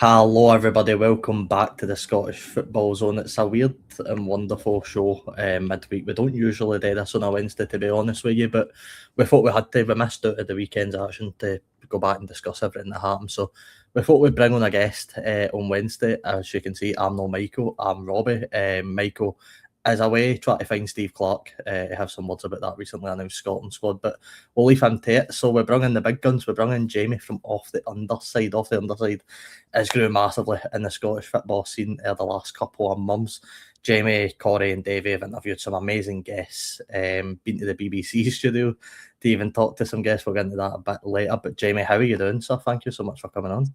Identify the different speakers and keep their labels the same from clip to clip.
Speaker 1: Hello, everybody. Welcome back to the Scottish Football Zone. It's a weird and wonderful show midweek. We don't usually do this on a Wednesday, to be honest with you, but we thought we had to. We missed out of the weekend's action to go back and discuss everything that happened. So we thought we'd bring on a guest on Wednesday. As you can see, I'm not Michael, I'm Robbie. Michael is away trying to find Steve Clarke. I have some words about that recently announced Scotland squad, but we'll leave him to it. So we bring in the big guns. We bring in Jamie from Off the Underside. Off the Underside has grew massively in the Scottish football scene the last couple of months. Jamie, Corey and Davey have interviewed some amazing guests, been to the BBC studio to even talk to some guests. We'll get into that a bit later. But Jamie, how are you doing, sir? Thank you so much for coming on.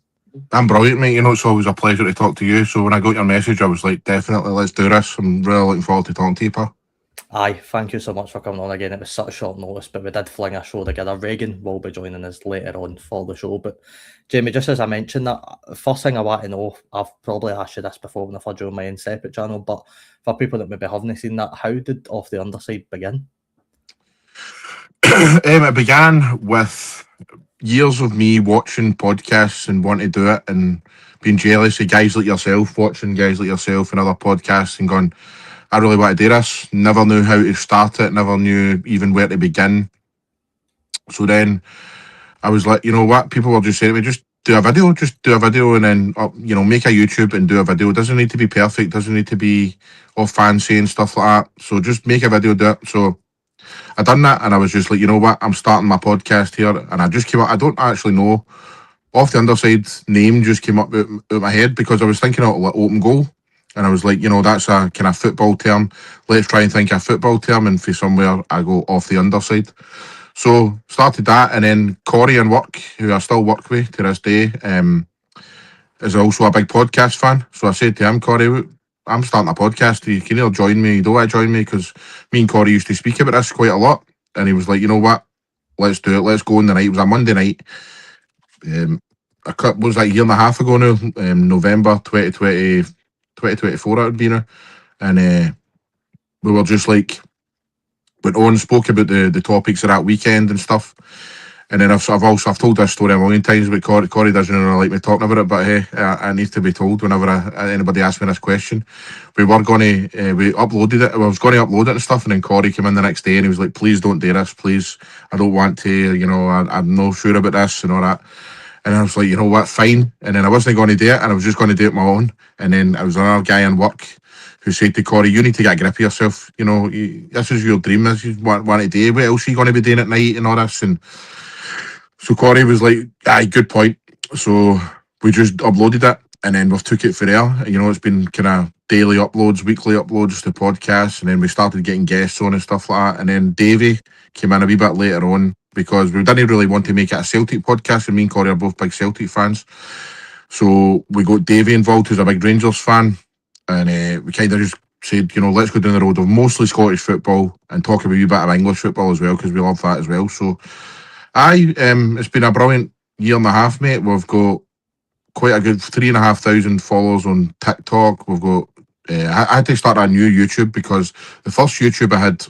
Speaker 2: I'm brilliant, mate. It's always a pleasure to talk to you. So when I got your message, I was like, definitely, let's do this. I'm really looking forward to talking to you, pal.
Speaker 1: Aye, thank you so much for coming on again. It was such short notice, but we did fling a show together. Reagan will be joining us later on for the show. But Jamie, just as I mentioned, that first thing I want to know, I've probably asked you this before when I've had you on my own separate channel, but for people that maybe haven't seen that, how did Off the Underside begin?
Speaker 2: It began with years of me watching podcasts and wanting to do it and being jealous of guys like yourself, watching guys like yourself and other podcasts and going, I really want to do this. Never knew how to start it, never knew even where to begin. So then I was like, you know what? People were just saying to me, just do a video and then, make a YouTube and do a video. It doesn't need to be perfect, doesn't need to be all fancy and stuff like that. So just make a video, do it. So I done that and I was just like, you know what? I'm starting my podcast here. And I just came up, I don't actually know. Off the Underside name just came up out my head because I was thinking of like open goal. And I was like, that's a kind of football term. Let's try and think of a football term. And for somewhere, I go off the underside. So started that. And then Corey and work, who I still work with to this day, is also a big podcast fan. So I said to him, Corey, I'm starting a podcast. You can either join me, you don't want to join me, because me and Corey used to speak about this quite a lot. And he was like, you know what? Let's do it. Let's go on the night. It was a Monday night. What was that, a year and a half ago now? November 2024 it would be now. And we were just like, went on, spoke about the topics of that weekend and stuff. And then I've told this story a million times, but Corey doesn't really like me talking about it, but hey, I need to be told whenever anybody asks me this question. We uploaded it, I was going to upload it and stuff, and then Corey came in the next day and he was like, please don't do this, please, I don't want to, I'm not sure about this and all that. And I was like, you know what, fine. And then I wasn't going to do it, and I was just going to do it my own. And then I was another guy in work who said to Corey, you need to get a grip of yourself. This is your dream, this is what you want to do. What else are you going to be doing at night and all this? And so Corey was like, aye, good point. So we just uploaded it, and then we've took it for there. It's been kind of daily uploads, weekly uploads to podcasts, and then we started getting guests on and stuff like that. And then Davey came in a wee bit later on because we didn't really want to make it a Celtic podcast, and me and Corey are both big Celtic fans. So we got Davey involved, who's a big Rangers fan, and we kind of just said, let's go down the road of mostly Scottish football and talk about a wee bit of English football as well, because we love that as well. So it's been a brilliant year and a half, mate. We've got quite a good 3,500 followers on TikTok. We've got I had to start a new YouTube because the first YouTube I had,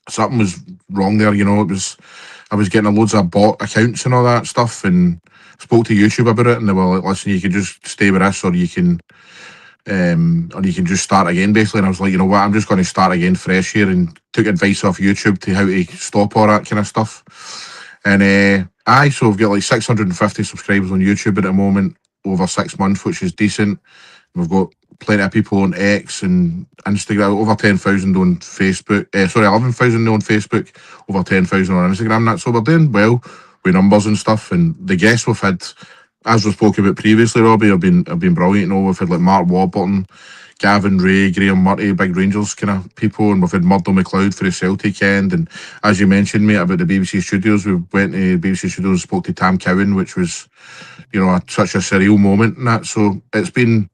Speaker 2: something was wrong there. I was getting loads of bot accounts and all that stuff, and spoke to YouTube about it, and they were like, listen, you can just stay with this, or you can just start again, basically. And I was like, you know what, I'm just going to start again fresh here, and took advice off YouTube to how to stop all that kind of stuff. And so we've got like 650 subscribers on YouTube at the moment over 6 months, which is decent. We've got plenty of people on X and Instagram, over 10,000 on Facebook. 11,000 on Facebook, over 10,000 on Instagram. So we're doing well with numbers and stuff. And the guests we've had, as we spoke about previously, Robbie, have been brilliant. We've had like Mark Warburton, Gavin Ray, Graham Murray, big Rangers kind of people, and we've had Murdo McLeod for the Celtic end. And as you mentioned, mate, about the BBC Studios, we went to BBC Studios and spoke to Tam Cowan, which was, such a surreal moment and that. So it's been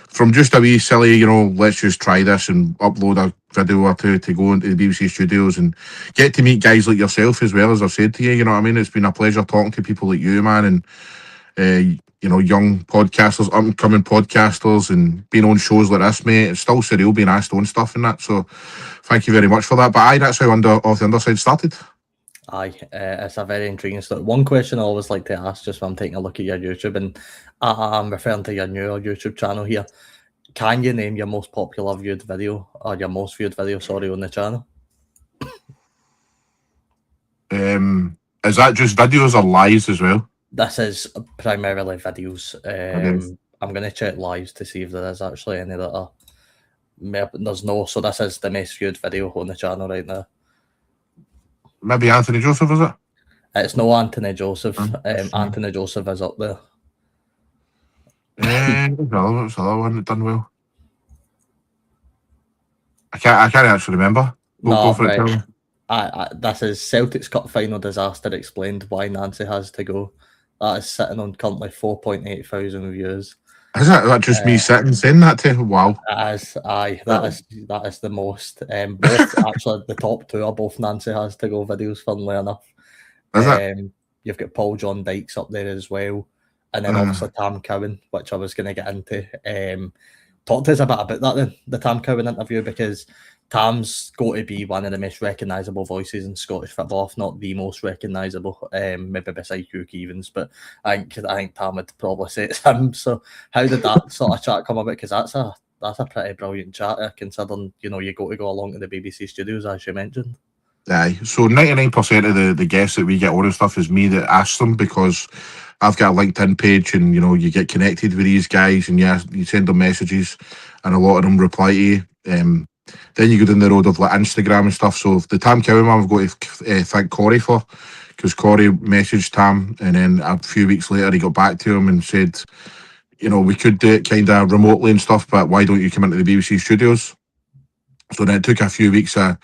Speaker 2: from just a wee silly, let's just try this and upload a video or two to go into the BBC Studios and get to meet guys like yourself as well, as I've said to you. You know what I mean? It's been a pleasure talking to people like you, man, and young podcasters, up-and-coming podcasters, and being on shows like this, mate. It's still surreal being asked on stuff and that, so thank you very much for that. But that's how Off the Underside started.
Speaker 1: Aye, it's a very intriguing story. One question I always like to ask, just when I'm taking a look at your YouTube, and I'm referring to your newer YouTube channel here. Can you name your most popular viewed video, or your most viewed video, sorry, on the channel?
Speaker 2: Is that just videos or lives as well?
Speaker 1: This is primarily videos.
Speaker 2: Okay.
Speaker 1: I'm going to check lives to see if there is actually any that are. There's no, so this is the most viewed video on the channel right now.
Speaker 2: Maybe Anthony Joseph, is it?
Speaker 1: It's no Anthony Joseph.
Speaker 2: Sure.
Speaker 1: Anthony Joseph is up there.
Speaker 2: What's the other one that done well? I can't actually remember. We'll
Speaker 1: No,
Speaker 2: go for it.
Speaker 1: right.
Speaker 2: Tell me.
Speaker 1: This is Celtic's Cup final disaster explained why Nancy has to go. That is sitting on currently 4.8 thousand views.
Speaker 2: Is that just me sitting saying that to him? Wow.
Speaker 1: That is the most. Both actually the top two are both Nancy has to go videos. Funnily enough,
Speaker 2: Is it?
Speaker 1: You've got Paul John Dykes up there as well, and then obviously Tam Cowan, which I was going to get into. Talk to us a bit about that then, the Tam Cowan interview, because Tam's got to be one of the most recognisable voices in Scottish football, if not the most recognisable, maybe beside Hugh Keevans, but I think Tam would probably say it's him. So how did that sort of chat come about? Because that's a pretty brilliant chat, considering, you got to go along to the BBC studios, as you mentioned.
Speaker 2: Aye. So 99% of the guests that we get on and stuff is me that asks them, because I've got a LinkedIn page, and you get connected with these guys, and you send them messages, and a lot of them reply to you. Then you go down the road of like Instagram and stuff. So the Tam Cowan one, I've got to thank Corey for, because Corey messaged Tam, and then a few weeks later he got back to him and said, we could do it kind of remotely and stuff, but why don't you come into the BBC studios? So then it took a few weeks of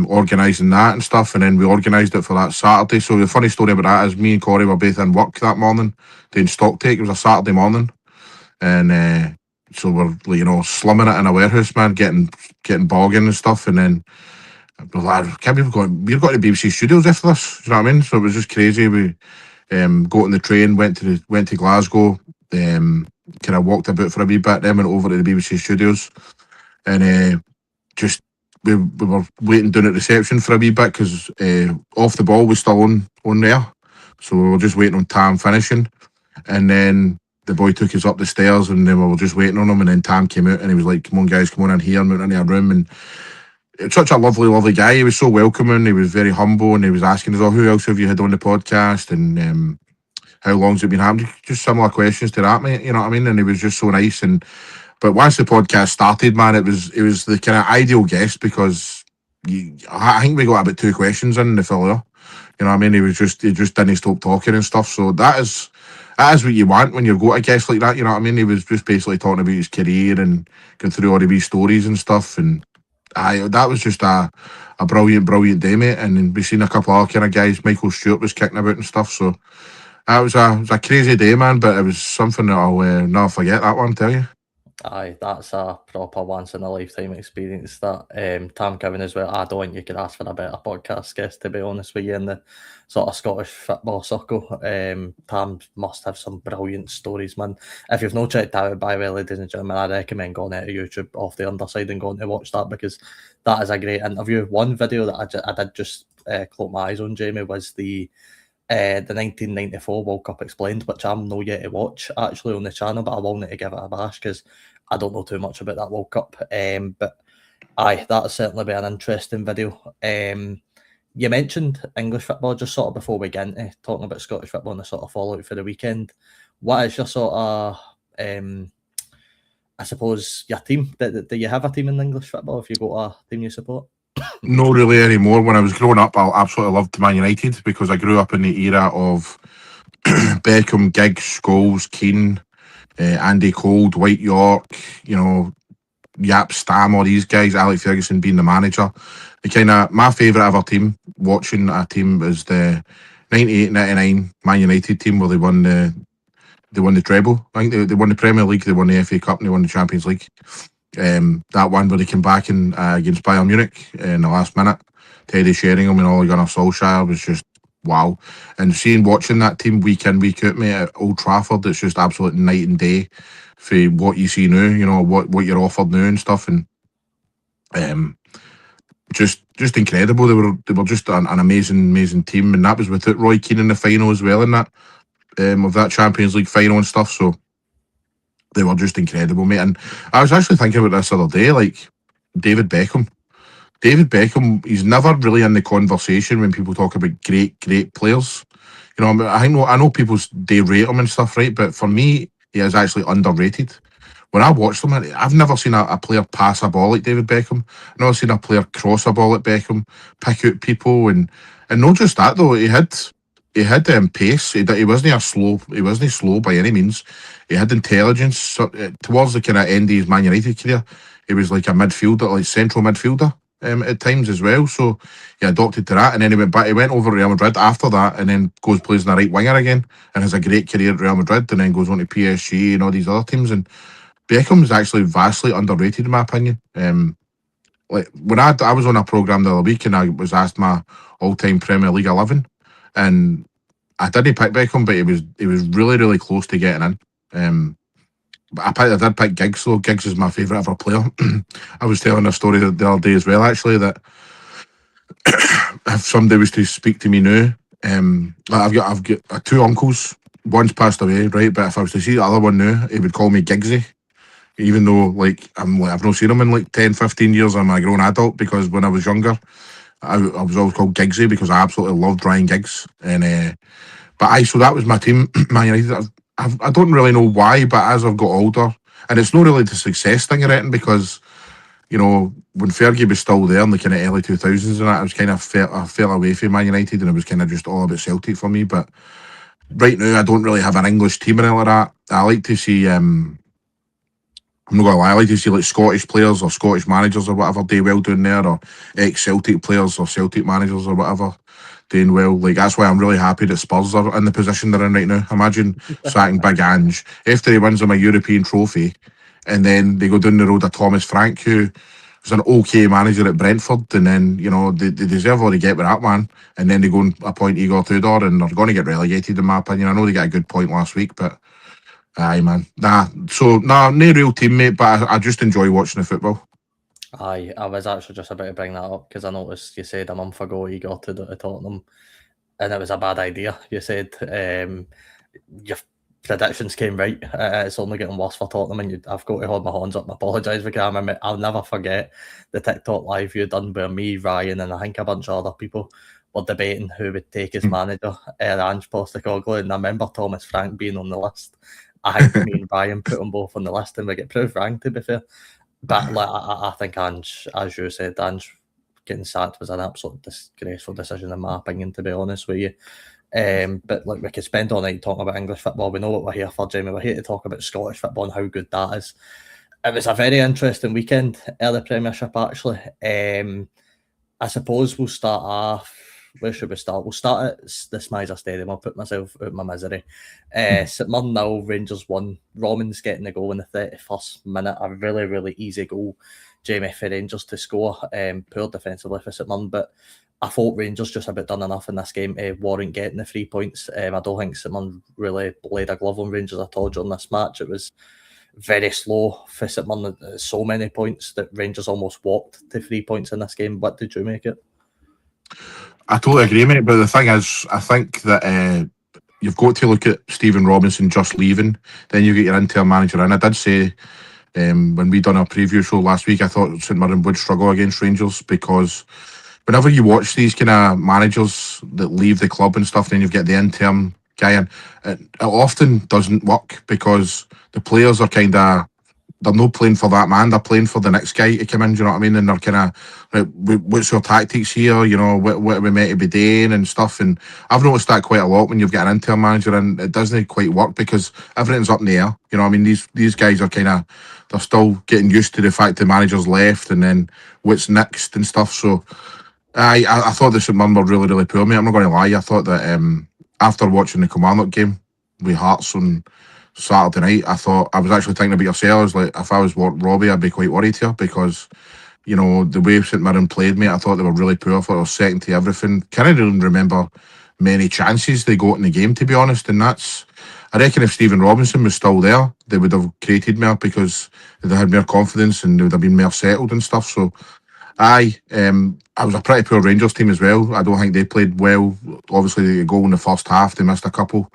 Speaker 2: organising that and stuff, and then we organised it for that Saturday. So the funny story about that is me and Corey were both in work that morning doing stock take. It was a Saturday morning, and so we're slumming it in a warehouse, man, getting bogging and stuff, and then we're like, can't believe we've got to BBC studios after this. You know what I mean? So it was just crazy. We got on the train, went to Glasgow, kind of walked about for a wee bit, then went over to the BBC studios, and just we were waiting down at reception for a wee bit, because Off the Ball was still on there, so we were just waiting on Tam finishing, and then the boy took us up the stairs, and then we were just waiting on him, and then Tam came out, and he was like, "Come on, guys, come on in here," and went into a room, and it's such a lovely guy. He was so welcoming. He was very humble, and he was asking us, "Oh, who else have you had on the podcast, and how long's it been happening?" Just similar questions to that, mate. You know what I mean? And he was just so nice. But once the podcast started, man, it was the kind of ideal guest, because I think we got about 2 questions in the filler. You know what I mean? He just didn't stop talking and stuff. So that is what you want when you go to a guest like that. You know what I mean? He was just basically talking about his career and going through all the wee stories and stuff. And that was just a brilliant day, mate. And then we seen a couple of other kind of guys. Michael Stewart was kicking about and stuff. So it was a crazy day, man. But it was something that I'll never forget. That one, tell you.
Speaker 1: Aye, that's a proper once in a lifetime experience. That Tam Cowan as well. I don't think you could ask for a better podcast guest, to be honest with you, in the sort of Scottish football circle. Tam must have some brilliant stories, man. If you've not checked out, by the way, ladies and gentlemen, I recommend going out to YouTube off the underside and going to watch that, because that is a great interview. One video that I did just close my eyes on, Jamie, was the 1994 World Cup Explained, which I'm not yet to watch actually on the channel, but I will need to give it a bash, because I don't know too much about that World Cup. But aye, that'll certainly be an interesting video. You mentioned English football just sort of before we get into talking about Scottish football and the sort of fallout for the weekend. What is your sort of I suppose your team? Do you have a team in English football if you got a team you support?
Speaker 2: Not really anymore. When I was growing up, I absolutely loved Man United, because I grew up in the era of Beckham, Giggs, Scholes, Keane, Andy Cole, Dwight York, Yap Stam, all these guys, Alex Ferguson being the manager. My favourite ever team, watching a team, is the 98-99 Man United team, where they won the treble. I think they won the Premier League, they won the FA Cup, and they won the Champions League. That one where they came back in against Bayern Munich in the last minute, Teddy Sheringham and Ole Gunnar Solskjaer was just wow. And watching that team week in, week out, mate, at Old Trafford, it's just absolute night and day for what you see now, what you're offered now and stuff. And just just incredible. They were just an amazing team, and that was without Roy Keane in the final as well in that of that Champions League final and stuff. So they were just incredible, mate. And I was actually thinking about this the other day, like David Beckham. David Beckham, he's never really in the conversation when people talk about great players. You know, I know people they rate him and stuff, right? But for me, he is actually underrated. When I watched him, I've never seen a player pass a ball like David Beckham. I've never seen a player cross a ball like Beckham, pick out people, and not just that though. He had pace. He wasn't slow by any means. He had intelligence. So, towards the kind of end of his Man United career, he was like a midfielder, like central midfielder at times as well. So he adopted to that, and then he went back. He went over to Real Madrid after that, and then goes plays in the right winger again, and has a great career at Real Madrid, and then goes on to PSG and all these other teams. And Beckham's actually vastly underrated in my opinion. Like when I was on a programme the other week and I was asked my all-time Premier League 11, and I didn't pick Beckham, but he was really close to getting in. But I did pick Giggs though. Giggs is my favourite ever player. I was telling a story the other day as well, actually, that if somebody was to speak to me now, I've got two uncles. One's passed away, right? But if I was to see the other one now, he would call me Giggsy. Even though I've not seen him in like 10, 15 years. I'm a grown adult, because when I was younger, I was always called Giggsy because I absolutely loved Ryan Giggs. And so that was my team, Man United. I don't really know why, but as I've got older, and it's not really the success thing or anything, because you know when Fergie was still there in the kind of early 2000s and that, I was kind of I fell away from Man United, and it was kind of just all about Celtic for me. But right now, I don't really have an English team or anything like that. I like to see. I'm not gonna lie, I like to see like Scottish players or Scottish managers or whatever do well doing there, or ex-Celtic players or Celtic managers or whatever doing well. Like that's why I'm really happy that Spurs are in the position they're in right now. Imagine sacking Big Ange after he wins them a European trophy, and then they go down the road of Thomas Frank, who was an okay manager at Brentford, and then you know they deserve all they get with that man, and then they go and appoint Igor Tudor, and they're going to get relegated in my opinion. I know they got a good point last week, but. Aye, man. No real teammate, but I just enjoy watching the football.
Speaker 1: Aye, I was actually just about to bring that up because I noticed you said a month ago you got to Tottenham, and it was a bad idea. You said your predictions came right. It's only getting worse for Tottenham, and I've got to hold my hands up and apologise for camera. I'll never forget the TikTok live you done where me, Ryan, and I think a bunch of other people were debating who would take as manager, Ange Postecoglou, and I remember Thomas Frank being on the list. I think me and Ryan put them both on the list, and we get proved wrong, to be fair. But like, I think Ange, as you said, Ange getting sacked was an absolute disgraceful decision, in my opinion, to be honest with you. But like, we could spend all night talking about English football. We know what we're here for, Jamie. We're here to talk about Scottish football and how good that is. It was a very interesting weekend in the Premiership, actually. I suppose we'll start off. Where should we start? We'll start at the Smizer Stadium. I'll put myself out of my misery. St Mirren 0, Rangers 1. Romans getting the goal in the 31st minute. A really easy goal, Jamie, for Rangers to score. Poor defensively for St Mirren, but I thought Rangers just about done enough in this game to warrant getting the 3 points. I don't think St Mirren really laid a glove on Rangers at all during this match. It was very slow for St Mirren. So many points that Rangers almost walked to 3 points in this game. What did you make it?
Speaker 2: I totally agree, mate. But the thing is, I think that you've got to look at Stephen Robinson just leaving. Then you get your interim manager in. I did say when we done our preview show last week, I thought St Mirren would struggle against Rangers, because whenever you watch these kind of managers that leave the club and stuff, then you've got the interim guy in, it often doesn't work, because the players are kind of, they're not playing for that man, they're playing for the next guy to come in, do you know what I mean? And they're kind of, like, what's your tactics here? You know, what are we meant to be doing and stuff? And I've noticed that quite a lot when you've got an interim manager, and it doesn't quite work because everything's up in the air. You know what I mean? These guys are kind of, they're still getting used to the fact the manager's left and then what's next and stuff. So I thought the St Mirren were really poor, mate. I'm not going to lie. I thought that after watching the Kilmarnock game with Hearts on Saturday night, I thought, I was actually thinking about yourselves, like if I was Robbie, I'd be quite worried here, because you know the way St Mirren played, mate, I thought they were really poor. I thought they were second to everything. Can't even remember many chances they got in the game, to be honest. And that's, I reckon if Stephen Robinson was still there, they would have created more, because they had more confidence and they would have been more settled and stuff. So Aye, I was a pretty poor Rangers team as well. I don't think they played well. Obviously, they goal in the first half. They missed a couple.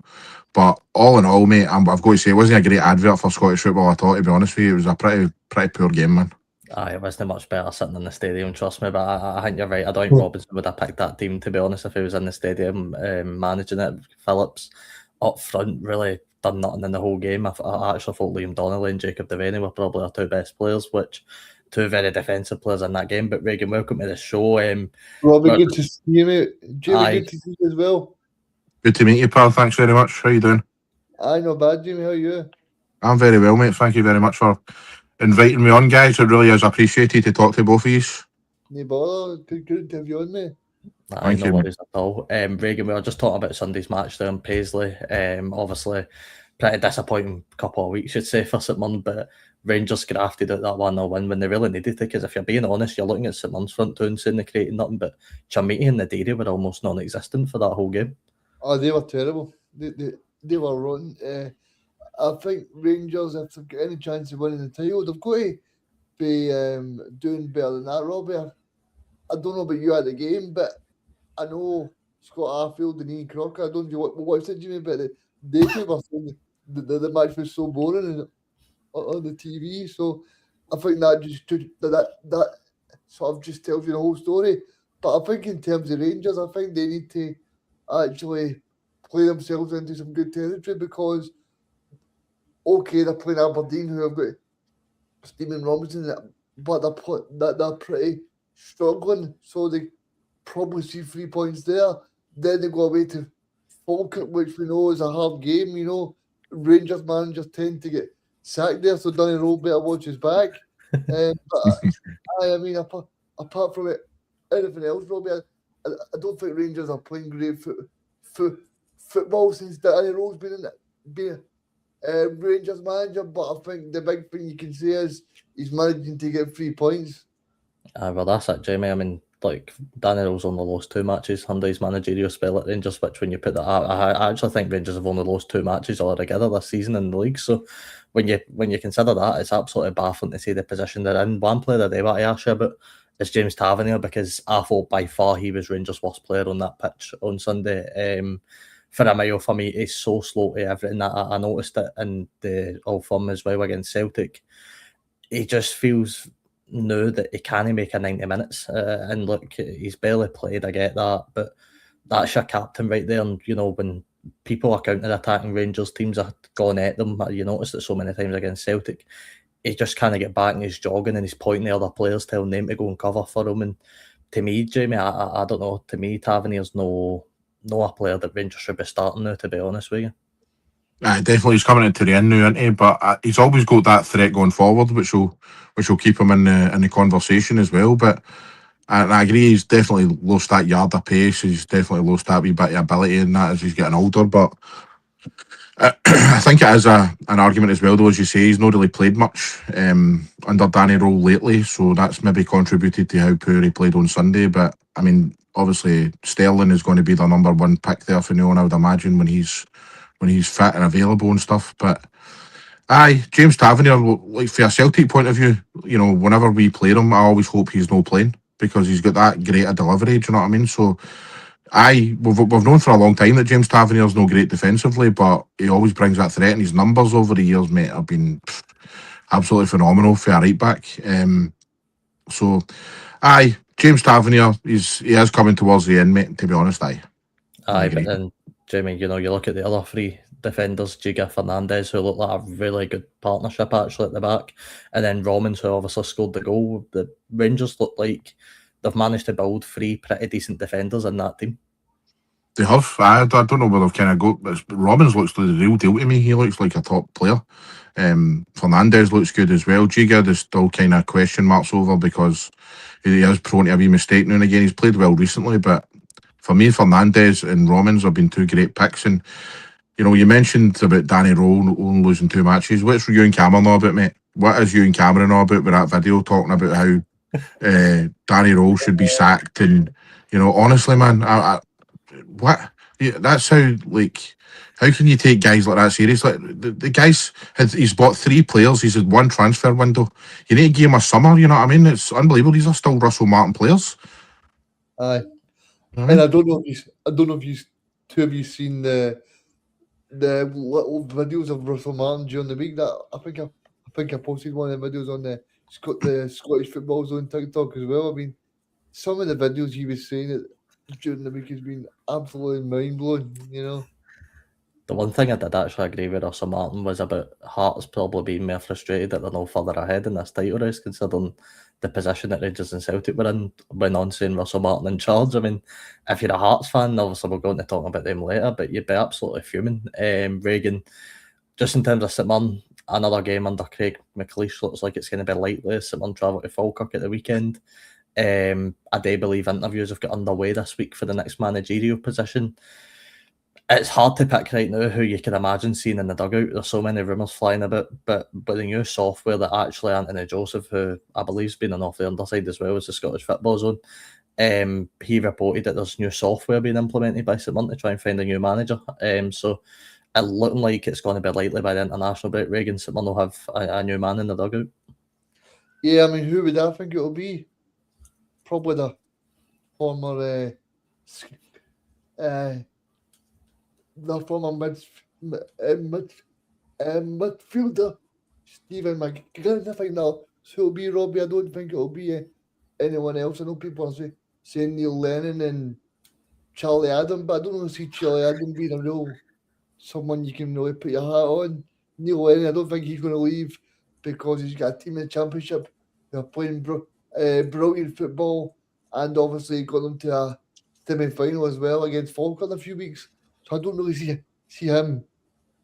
Speaker 2: But all in all, mate, I've got to say, it wasn't a great advert for Scottish football at all, to be honest with you. It was a pretty poor game, man.
Speaker 1: Aye, it wasn't much better sitting in the stadium, trust me. But I think you're right. I don't think Robinson would have picked that team, to be honest, if he was in the stadium managing it. Phillips up front really done nothing in the whole game. I actually thought Liam Donnelly and Jacob Devaney were probably our two best players, which two very defensive players in that game. But Reagan, welcome to the show.
Speaker 3: Robbie, good to see you, mate. Jamie,
Speaker 1: Aye.
Speaker 3: good to see you as well.
Speaker 2: Good to meet you, pal. Thanks very much. How you doing?
Speaker 3: Aye, not bad, Jamie. How are you?
Speaker 2: I'm very well, mate. Thank you very much for inviting me on, guys. It really is appreciated to talk to both of you.
Speaker 3: No bother. Good to have you on, mate.
Speaker 1: Thank you. Worries at all. Reagan, we were just talking about Sunday's match there in Paisley. Obviously, pretty disappointing couple of weeks, you'd say, for St Mirren, but Rangers grafted out that 1-0 win when they really needed to, because if you're being honest, you're looking at St Mirren's front two and saying they created nothing, but Chamiti and the Dairy were almost non-existent for that whole game.
Speaker 3: Oh, they were terrible. They were rotten. I think Rangers, if they've got any chance of winning the title, they've got to be doing better than that, Robbie. I don't know about you at the game, but I know Scott Arfield and Ian Clarke, I don't know what said, Jimmy, but they were saying the match was so boring on the TV. So I think that just that sort of just tells you the whole story. But I think in terms of Rangers, I think they need to actually play themselves into some good territory, because okay, they're playing Aberdeen, who have got Stephen Robinson, but they're pretty struggling, so they probably see 3 points there. Then they go away to Falkirk, which we know is a hard game. You know, Rangers managers tend to get sacked there, so Danny Rowe better watch his back. But I mean, apart from it, anything else, Robbie, I don't think Rangers are playing great football since Danny Rowe's been Rangers manager. But I think the big thing you can say is he's managing to get 3 points.
Speaker 1: Well, that's it, Jamie. I mean, like, Daniel's only lost 2 matches under his managerial spell at Rangers, which when you put that, I actually think Rangers have only lost 2 matches altogether this season in the league. So when you consider that, it's absolutely baffling to see the position they're in. One player that they want to ask you about is James Tavernier, because I thought by far he was Rangers' worst player on that pitch on Sunday. For a mile, for me, he's so slow to everything. I noticed it in the Old Firm as well against Celtic. He just feels now that he can't make a 90 minutes. And look, he's barely played, I get that, but that's your captain right there. And, you know, when people are counter-attacking Rangers, teams are going at them, you noticed it so many times against Celtic, he just can't get back and he's jogging and he's pointing at other players, telling them to go and cover for him. And to me, Jamie, I don't know, to me, Tavernier's no a player that Rangers should be starting now, to be honest with you.
Speaker 2: Definitely, he's coming into the end now, isn't he? But he's always got that threat going forward, which will keep him in the conversation as well. But I agree, he's definitely lost that yard of pace. He's definitely lost that wee bit of ability in that as he's getting older. But I think it is an argument as well, though, as you say, he's not really played much under Danny Rowe lately, so that's maybe contributed to how poor he played on Sunday. But I mean, obviously, Sterling is going to be the number 1 pick there for Neon, I would imagine, when he's fit and available and stuff. But aye, James Tavernier, like, for a Celtic point of view, you know, whenever we play him, I always hope he's no playing, because he's got that great a delivery, do you know what I mean? So aye, we've known for a long time that James Tavernier's no great defensively, but he always brings that threat, and his numbers over the years, mate, have been absolutely phenomenal for a right back. So aye, James Tavernier, he is coming towards the end, mate, to be honest. Aye,
Speaker 1: but then, Jamie, you know, you look at the other 3 defenders, Giga, Fernandez, who look like a really good partnership actually at the back, and then Romans, who obviously scored the goal. The Rangers look like they've managed to build 3 pretty decent defenders in that team.
Speaker 2: They have. I don't know where they've kind of got, but Robbins looks like the real deal to me. He looks like a top player. Fernandez looks good as well. Giga, there's still kind of question marks over, because he is prone to a wee mistake now and again. He's played well recently, but for me, Fernandez and Romans have been 2 great picks. And, you know, you mentioned about Danny Rowe only losing 2 matches. What's you and Cameron know about, mate? What is you and Cameron know about with that video talking about how Danny Rowe should be sacked? And, you know, honestly, man, what? Yeah, that's how How can you take guys like that seriously? The guy's he's bought 3 players. He's had 1 transfer window. You need to give him a summer. You know what I mean? It's unbelievable. These are still Russell Martin players.
Speaker 3: Aye.
Speaker 2: You know what I
Speaker 3: And
Speaker 2: mean?
Speaker 3: I don't know if you two of you seen the little videos of Russell Martin during the week. That I think I posted one of the videos on the Scottish Football Zone TikTok as well. I mean, some of the videos he was saying it during the week has been absolutely mind blowing. You know.
Speaker 1: The one thing I did actually agree with Russell Martin was about Hearts probably being more frustrated that they're no further ahead in this title race, considering the position that Rangers and Celtic were in when on saying Russell Martin in charge. I mean, if you're a Hearts fan, obviously we're going to talk about them later, but you'd be absolutely fuming. Reagan, just in terms of St Mirren, another game under Craig McLeish looks like it's going to be likely. St Mirren travel to Falkirk at the weekend. I do believe interviews have got underway this week for the next managerial position. It's hard to pick right now who you can imagine seeing in the dugout. There's so many rumours flying about, but the new software that actually Anthony Joseph, who I believe's been on off the underside as well as the Scottish Football Zone, he reported that there's new software being implemented by St Mirren to try and find a new manager. So it looking like it's going to be likely by the international break. Reagan, St Mirren will have a new man in the dugout.
Speaker 3: Yeah, I mean, who would I think it'll be? Probably the former midfielder Stephen McGinn. I think that so it'll be Robbie. I don't think it'll be anyone else. I know people are saying Neil Lennon and Charlie Adam, but I don't see Charlie Adam being a real someone you can really put your hat on. Neil Lennon, I don't think he's going to leave because he's got a team in the Championship. They're playing brilliant football, and obviously got them to a semi-final as well against Falkirk in a few weeks. So I don't really see him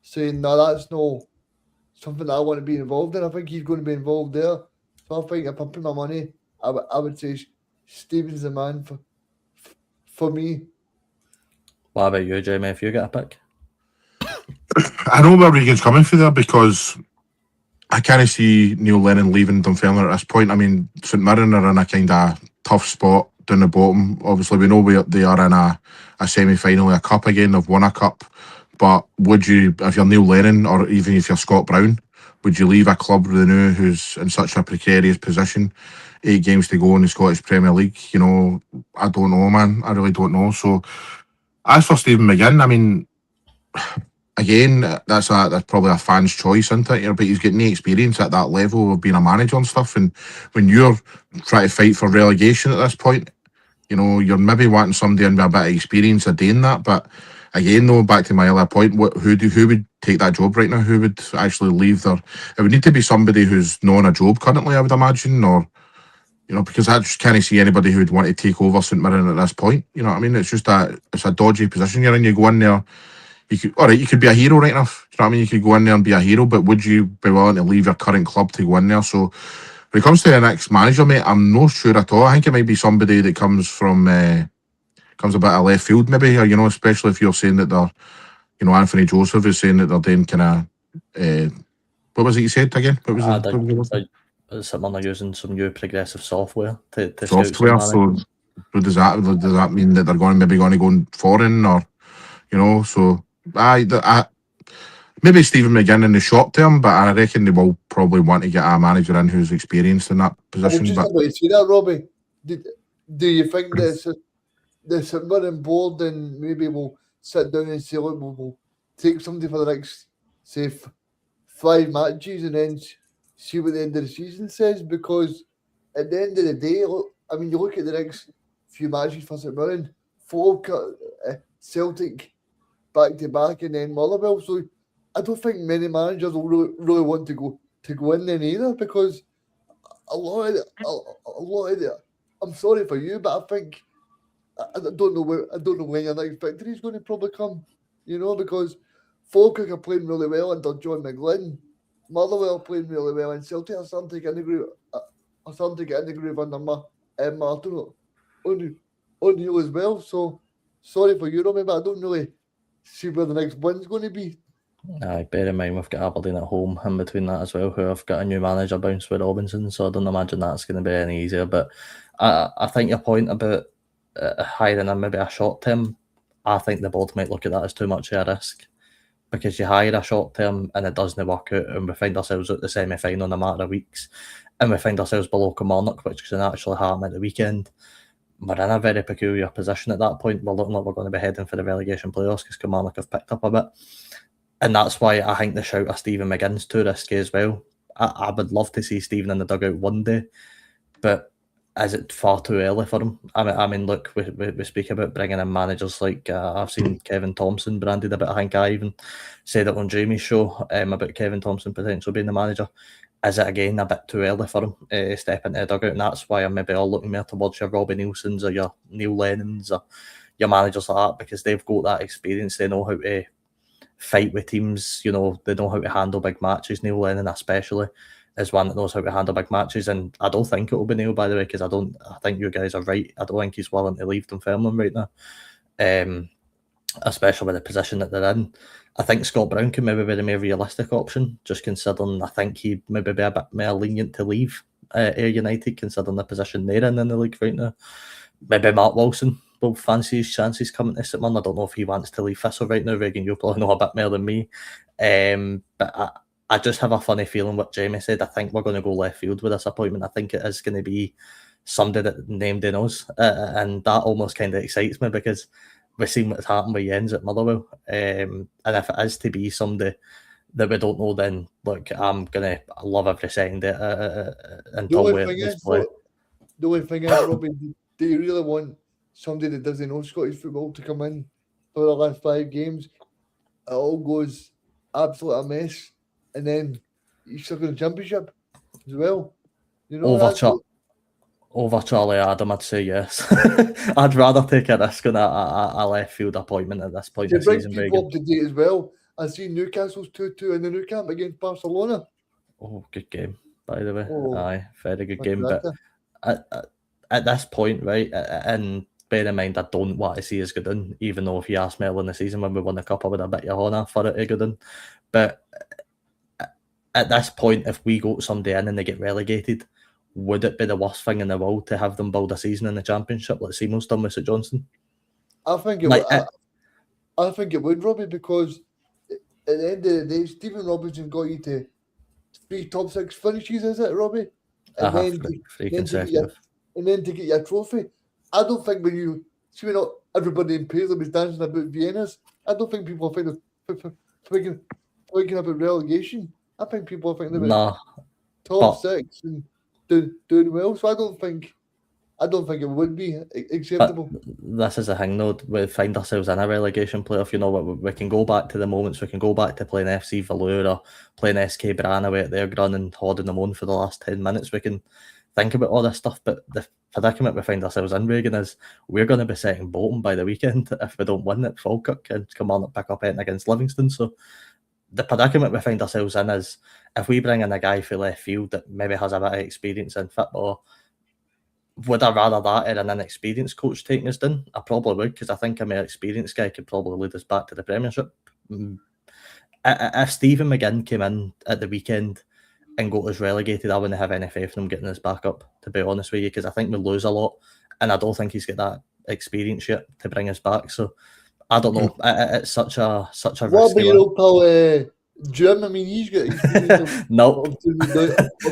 Speaker 3: saying, no, that's not something that I want to be involved in. I think he's going to be involved there. So I think if I put my money, I would say Stephen's the man for me.
Speaker 1: What about you, Jamie, if you get a pick?
Speaker 2: I know where Regan's coming from there because I can't see Neil Lennon leaving Dunfermline at this point. I mean, St Mirren are in a kind of tough spot down the bottom. Obviously, we know they are in a semi-final of a cup again. They've won a cup. But would you, if you're Neil Lennon or even if you're Scott Brown, would you leave a club renew who's in such a precarious position? 8 games to go in the Scottish Premier League. You know, I don't know, man. I really don't know. So, as for Stephen McGinn, I mean, again, that's probably a fan's choice, isn't it? You know, but he's getting the experience at that level of being a manager and stuff. And when you're trying to fight for relegation at this point, you know, you're maybe wanting somebody with a bit of experience of doing that. But again, though, back to my earlier point, who would take that job right now? Who would actually leave their? It would need to be somebody who's not on a job currently, I would imagine, or you know, because I just can't see anybody who would want to take over St Mirren at this point. You know what I mean? It's just it's a dodgy position you're in. You go in there. You could be a hero right enough. You know what I mean? You could go in there and be a hero, but would you be willing to leave your current club to go in there? So when it comes to the next manager, mate, I'm not sure at all. I think it might be somebody that comes from a bit of left field, maybe, or, you know, especially if you're saying that they're, you know, Anthony Joseph is saying that they're doing kind of, what was it you said again? What was
Speaker 1: Someone are using some new progressive software to
Speaker 2: software? So does that mean that they're maybe going to go foreign, or, you know, so maybe Stephen McGinn in the short term, but I reckon they will probably want to get a manager in who's experienced in that position.
Speaker 3: I was just about to say that, Robbie. Do you think the St Mirren board and maybe we'll sit down and say, look, we'll take somebody for the next, say, 5 matches and then see what the end of the season says? Because at the end of the day, I mean, you look at the next few matches for St Mirren, Falkirk, Celtic, back to back, and then Motherwell. So I don't think many managers will really want to go in then either, because a lot of it. I'm sorry for you, but I think I don't know when your next victory is going to probably come. You know, because Falkirk are playing really well under John McGlynn, Motherwell playing really well, and Celtic are starting to get in the groove. Under Martin O'Neill as well. So sorry for you, Robbie, but I don't really see where the next win's going to be.
Speaker 1: Bear in mind we've got Aberdeen at home in between that as well, who have got a new manager bounce with Robinson, so I don't imagine that's going to be any easier. But I think your point about hiring in maybe a short term, I think the board might look at that as too much of a risk. because you hire a short term and it doesn't work out, and we find ourselves at the semi-final in a matter of weeks, and we find ourselves below Kilmarnock, which can actually happen at the weekend. We're in a very peculiar position at that point. We're looking like we're going to be heading for the relegation playoffs because Kilmarnock have picked up a bit. And that's why I think the shout of Stephen McGinn's too risky as well. I would love to see Stephen in the dugout one day, but is it far too early for him? I mean, look, we speak about bringing in managers like I've seen Kevin Thompson branded a bit. I think I even said it on Jamie's show about Kevin Thompson potentially being the manager. Is it again a bit too early for him to step into the dugout? And that's why I'm maybe all looking more towards your Robbie Nielsen's or your Neil Lennon's or your managers like that, because they've got that experience. They know how to fight with teams. You know, they know how to handle big matches. Neil Lennon especially is one that knows how to handle big matches, and I don't think it will be Neil, by the way, because I think you guys are right. I don't think he's willing to leave Dunfermline right now, especially with the position that they're in. I think Scott Brown can maybe be the more realistic option, just considering I think he'd maybe be a bit more lenient to leave Ayr United, considering the position they're in the league right now. Maybe Mark Wilson will fancy his chances coming to St Mirren. I don't know if he wants to leave Thistle right now. Regan, you probably know a bit more than me. But I just have a funny feeling what Jamie said. I think we're going to go left field with this appointment. I think it is going to be somebody that named in us. And that almost kind of excites me, because we've seen what's happened with Jens at Motherwell. And if it is to be somebody that we don't know, then look, I'm going to love every second until we play.
Speaker 3: The only thing is, Robbie, do you really want somebody that doesn't know Scottish football to come in for the last 5 games? It all goes absolute a mess, and then you stuck in the championship as well. You know,
Speaker 1: over Charlie Adam, I'd say yes. I'd rather take a risk on a left field appointment at this point in the season.
Speaker 3: To bring people up to date as well, I see Newcastle's 2-2 in the Nou Camp against Barcelona.
Speaker 1: Oh, good game, by the way.
Speaker 3: Oh,
Speaker 1: aye, very good game. But at this point, right, and bear in mind, I don't want to see us go down, even though if you asked me earlier in the season when we won the cup, I would have bet your honour for it to go down. But at this point, if we got somebody in and they get relegated, would it be the worst thing in the world to have them build a season in the Championship like Seymour's done with St Johnstone?
Speaker 3: I think it would. I think it would, Robbie, because at the end of the day, Stephen Robinson got you to 3 top 6 finishes, is it, Robbie? And then
Speaker 1: three consecutive.
Speaker 3: And then to get your trophy. I don't think when you see not everybody in Paisley was dancing about Vienna's, I don't think people are thinking about relegation. I think people are thinking about top 6 and doing well. So I don't think it would be acceptable.
Speaker 1: But this is the thing, though. We find ourselves in a relegation playoff. You know, we can go back to the moments. We can go back to playing FC Valur or playing SK Brann away at their ground and holding them on for the last 10 minutes. We can think about all this stuff, but the predicament we find ourselves in, Regan, is we're going to be setting bottom by the weekend if we don't win at Falkirk and come on and pick up anything against Livingston. So the predicament we find ourselves in is, if we bring in a guy for left field that maybe has a bit of experience in football, would I rather that or an inexperienced coach taking us down? I probably would, because I think a more experienced guy could probably lead us back to the Premiership. If Stephen McGinn came in at the weekend and got us relegated, I wouldn't have any faith in him getting us back up, to be honest with you, because I think we lose a lot, and I don't think he's got that experience yet to bring us back. So I don't know. It's such a
Speaker 3: what about your old pal Jim? I mean, he's got experience.
Speaker 1: Nope.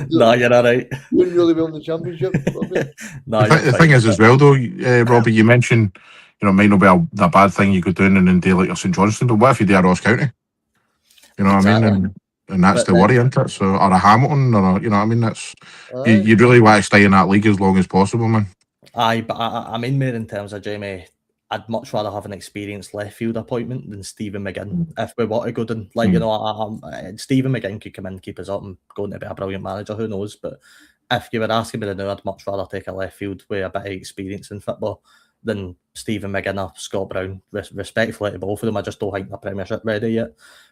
Speaker 1: No, you're all right.
Speaker 3: Doing really well in the Championship.
Speaker 2: The thing is, as well, though, Robbie, you mentioned, you know, it might not be a bad thing you go down and then do like your St Johnstone, but what if you do a Ross County? You know what I mean? And that's the worry, isn't it? So, or a Hamilton, or you know what I mean? That's you really want to stay in that league as long as possible, man.
Speaker 1: Aye, but I mean, more in terms of Jamie, I'd much rather have an experienced left field appointment than Stephen McGinn. If we want to go down, like, you know, Stephen McGinn could come in and keep us up and going to be a brilliant manager, who knows? But if you were asking me now, I'd much rather take a left field with a bit of experience in football than Stephen McGinn or Scott Brown. Respectfully to both of them, I just don't think the Premiership ready yet.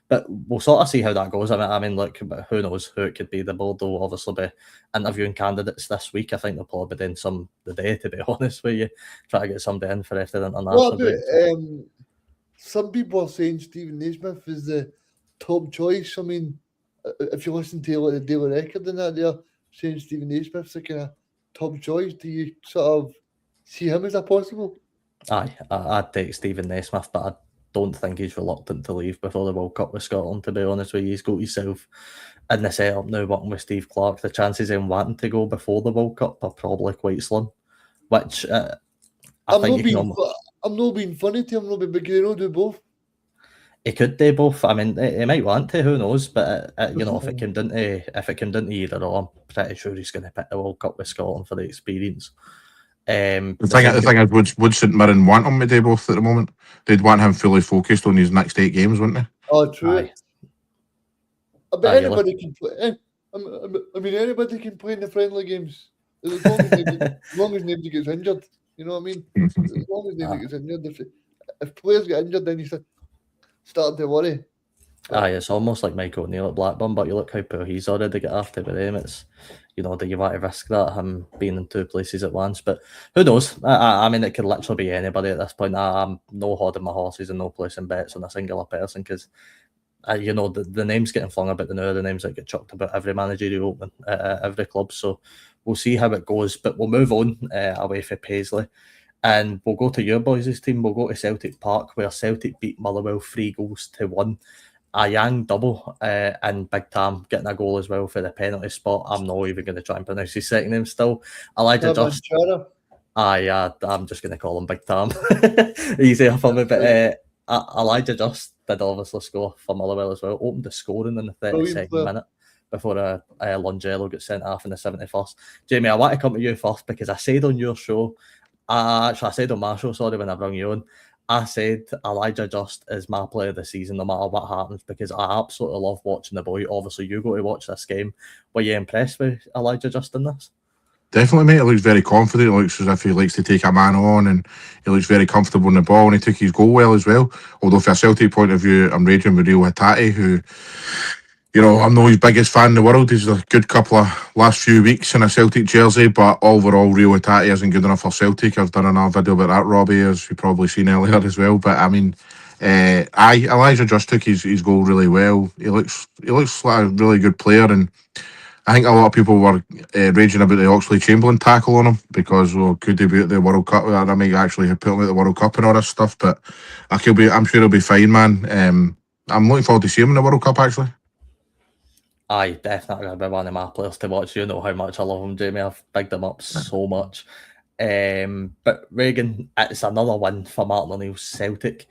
Speaker 1: But we'll sort of see how that goes. I mean, look, who knows who it could be. The board will obviously be interviewing candidates this week. I think they'll probably be doing some the day, to be honest with you, try to get somebody in for after the international break.
Speaker 3: Some people are saying Stephen Naismith is the top choice. I mean, if you listen to like the Daily Record and that, they're saying Stephen Naismith's the kind of top choice. Do you sort of see him as a possible?
Speaker 1: Aye, I'd take Stephen Naismith, but don't think he's reluctant to leave before the World Cup with Scotland, to be honest with you. He's got himself in the setup now working with Steve Clarke. The chances of him wanting to go before the World Cup are probably quite slim, which I think you can almost...
Speaker 3: I'm not being funny to him, Robbie, because he don't do both.
Speaker 1: He could do both. I mean, he might want to. Who knows? But you know, if it came down to either or, I'm pretty sure he's going to pick the World Cup with Scotland for the experience.
Speaker 2: The thing is, would St Mirren want him to do both at the moment? They'd want him fully focused on his next 8 games, wouldn't they?
Speaker 3: Oh, true.
Speaker 1: Aye.
Speaker 3: I bet anybody can play. I mean, anybody can play in the friendly games as long as nobody gets injured. You know what I mean? As long as nobody gets injured. If players get injured, then you start to worry.
Speaker 1: Aye, it's almost like Michael O'Neill at Blackburn, but you look how poor he's already got after with them. It's, you know, do you want to risk that, him being in 2 places at once? But who knows? I mean, it could literally be anybody at this point. I'm no holding my horses and no placing bets on a singular person because, you know, the names getting flung about the now, the names that get chucked about every managerial opening at every club. So we'll see how it goes. But we'll move on away from Paisley. And we'll go to your boys' team. We'll go to Celtic Park, where Celtic beat Motherwell 3-1. A young double and Big Tam getting a goal as well for the penalty spot. I'm not even going to try and pronounce his second name still. Elijah Just. I'm just going to call him Big Tam. Easier for me. But Elijah Just did obviously score for Motherwell as well. Opened the scoring in the 32nd minute before Longello got sent off in the 71st. Jamie, I want to come to you first because I said on your show, actually I said on my show, sorry, when I brought you on, I said Elijah Just is my player of the season no matter what happens because I absolutely love watching the boy. Obviously, you go to watch this game. Were you impressed with Elijah Just in this?
Speaker 2: Definitely, mate. He looks very confident. It looks as if he likes to take a man on and he looks very comfortable on the ball and he took his goal well as well. Although from a Celtic point of view, I'm raging with Rio Hatate, who, you know, I'm not his biggest fan in the world. He's a good couple of last few weeks in a Celtic jersey, but overall, Rio Hatate isn't good enough for Celtic. I've done another video about that, Robbie, as you've probably seen earlier as well. But I mean, Elijah just took his goal really well. He looks like a really good player, and I think a lot of people were raging about the Oxlade-Chamberlain tackle on him because, well, could he be at the World Cup? I might actually put him at the World Cup and all this stuff, but I'm sure he'll be fine, man. I'm looking forward to seeing him in the World Cup, actually.
Speaker 1: Aye, definitely going to be one of my players to watch. You know how much I love him, Jamie. I've bigged him up so much. But Reagan, it's another win for Martin O'Neill's Celtic.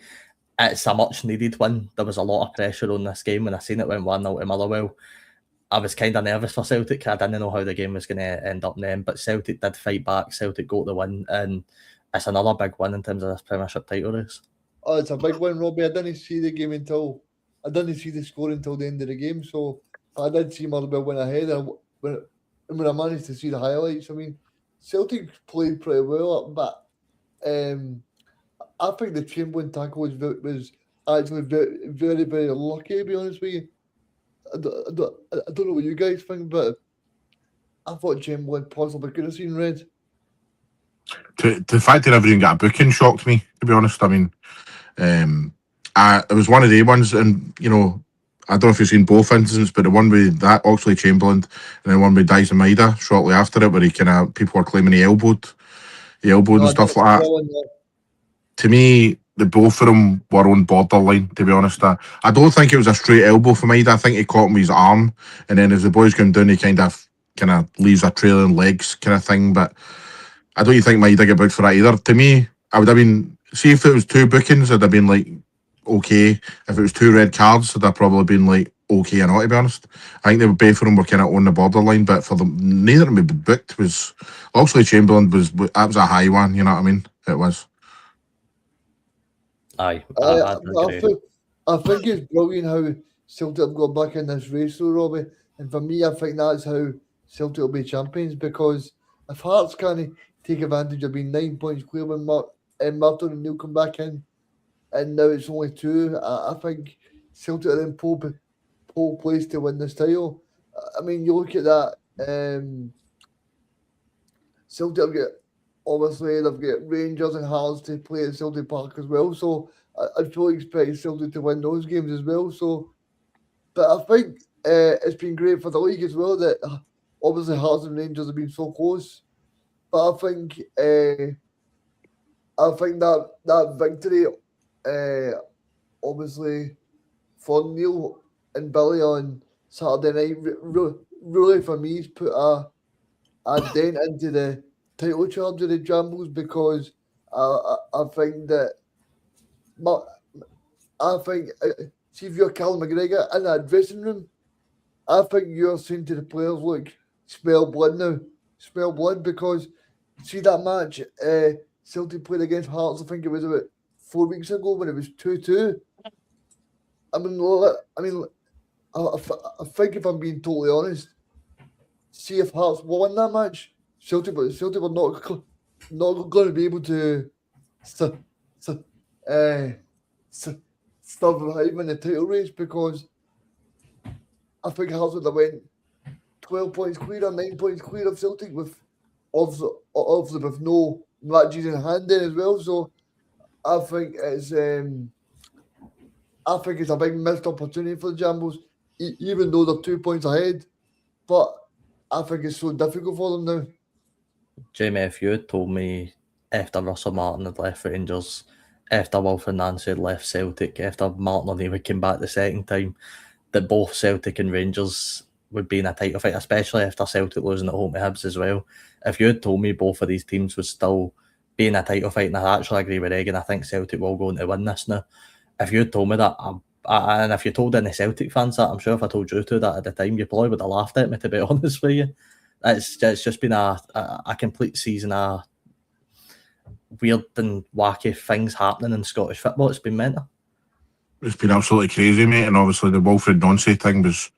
Speaker 1: It's a much needed win. There was a lot of pressure on this game when I seen it went 1-0 to Motherwell. I was kind of nervous for Celtic. I didn't know how the game was going to end up then, but Celtic did fight back. Celtic got the win, and it's another big win in terms of this Premiership title race.
Speaker 3: Oh, it's a big win, Robbie. I didn't see the score until the end of the game, so I did see Motherwell win ahead. And when I managed to see the highlights, I mean, Celtic played pretty well, but I think the Chamberlain tackle was actually very, very, very lucky, to be honest with you. I don't know what you guys think, but I thought Chamberlain possibly could have seen red.
Speaker 2: The fact that everything got a booking shocked me, to be honest. I mean, it was one of the ones, and, you know, I don't know if you've seen both incidents, but the one with that Oxlade-Chamberlain and the one with Dyson Maida shortly after it, where people were claiming he elbowed and stuff like that. To me, the both of them were on borderline, to be honest. I don't think it was a straight elbow for Maida. I think he caught him with his arm, and then as the boy's going down, he kind of leaves a trailing legs kind of thing. But I don't think Maida got booked for that either. To me, I would have been, see if it was 2 bookings, I'd have been like, okay. If it was 2 red cards, I'd have probably been like, okay or not, to be honest. I think they were, both of them were kind of on the borderline, but for them, neither of them be booked. Was Oxlade-Chamberlain was a high one, you know what I mean? It was.
Speaker 1: Aye,
Speaker 3: I think it's brilliant how Celtic have got back in this race, though, Robbie. And for me, I think that's how Celtic will be champions, because if Hearts can't take advantage of being 9 points clear when Martin and Neil come back in, and now it's only 2, I think Celtic are in pole place to win this title. I mean, you look at that, Celtic have got, obviously, they've got Rangers and Hearts to play at Celtic Park as well, so I'd fully expect Celtic to win those games as well. So, but I think it's been great for the league as well that obviously Hearts and Rangers have been so close. But I think that victory obviously for Neil and Billy on Saturday night really for me has put a dent into the title charge of the Jambles, because I think that see if you're Callum McGregor in that dressing room, I think you're saying to the players, look, smell blood now. Smell blood, because see that match Celtic played against Hearts, I think it was about 4 weeks ago when it was 2-2. I think if I'm being totally honest, see if Hearts won that match, Celtic were not going to be able to survive in the title race, because I think Hearts would have went 12 points clear or 9 points clear of Celtic, with obviously with no matches in hand then as well. So I think it's a big missed opportunity for the Jambles, even though they're 2 points ahead. But I think it's so difficult for them now.
Speaker 1: Jamie, if you had told me after Russell Martin had left Rangers, after Wilfred Nancy had left Celtic, after Martin O'Neill came back the second time, that both Celtic and Rangers would be in a title fight, especially after Celtic losing at home to Hibs as well. If you had told me both of these teams would still be in a title fight, and I actually agree with Egan, I think Celtic will go on to win this now. If you had told me that, and if you told any Celtic fans that, I'm sure if I told you to that at the time, you probably would have laughed at me, to be honest with you. It's just been a complete season of weird and wacky things happening in Scottish football. It's been mental.
Speaker 2: It's been absolutely crazy, mate. And obviously the Wilfred Nancy thing was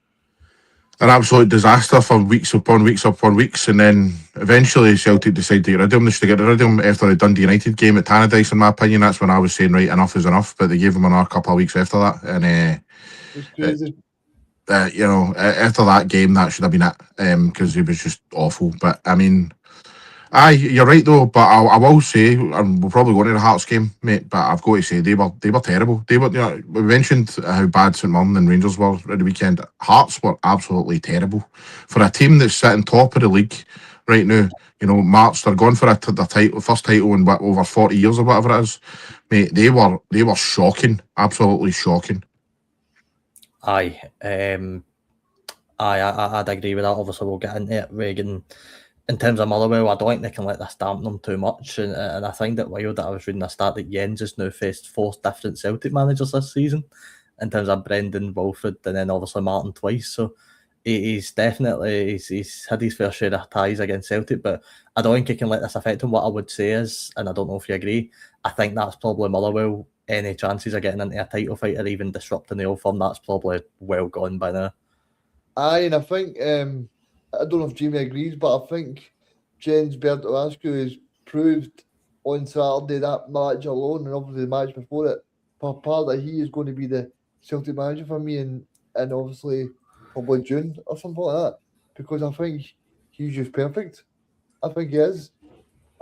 Speaker 2: an absolute disaster for weeks upon weeks upon weeks. And then eventually Celtic decided to get rid of him. They should get rid of him after the Dundee United game at Tannadice, in my opinion. That's when I was saying, right, enough is enough. But they gave him another couple of weeks after that. And
Speaker 3: It's crazy.
Speaker 2: after that game, that should have been it, because he was just awful. But I mean, aye, you're right though. But I will say, and we'll probably go to the Hearts game, mate. But I've got to say, they were terrible. They were. We mentioned how bad St Mirren and Rangers were at the weekend. Hearts were absolutely terrible for a team that's sitting top of the league right now. March, they're going for their first title in over 40 years or whatever it is, mate. They were shocking, absolutely shocking.
Speaker 1: Aye, I'd agree with that. Obviously, we'll get into it, Reagan. In terms of Motherwell, I don't think they can let this dampen them too much. And I find it wild that I was reading a stat that Jens has now faced 4 different Celtic managers this season, in terms of Brendan, Wilfred, and then obviously Martin twice. So he's definitely he's had his fair share of ties against Celtic, but I don't think he can let this affect him. What I would say is, and I don't know if you agree, I think that's probably Motherwell. Any chances of getting into a title fight or even disrupting the old firm, that's probably well gone by now.
Speaker 3: Aye, and I think I don't know if Jamie agrees, but I think Jens Bertolescu has proved on Saturday that match alone, and obviously the match before it, part that he is going to be the Celtic manager for me, and obviously probably June or something like that, because I think he's just perfect. I think he is.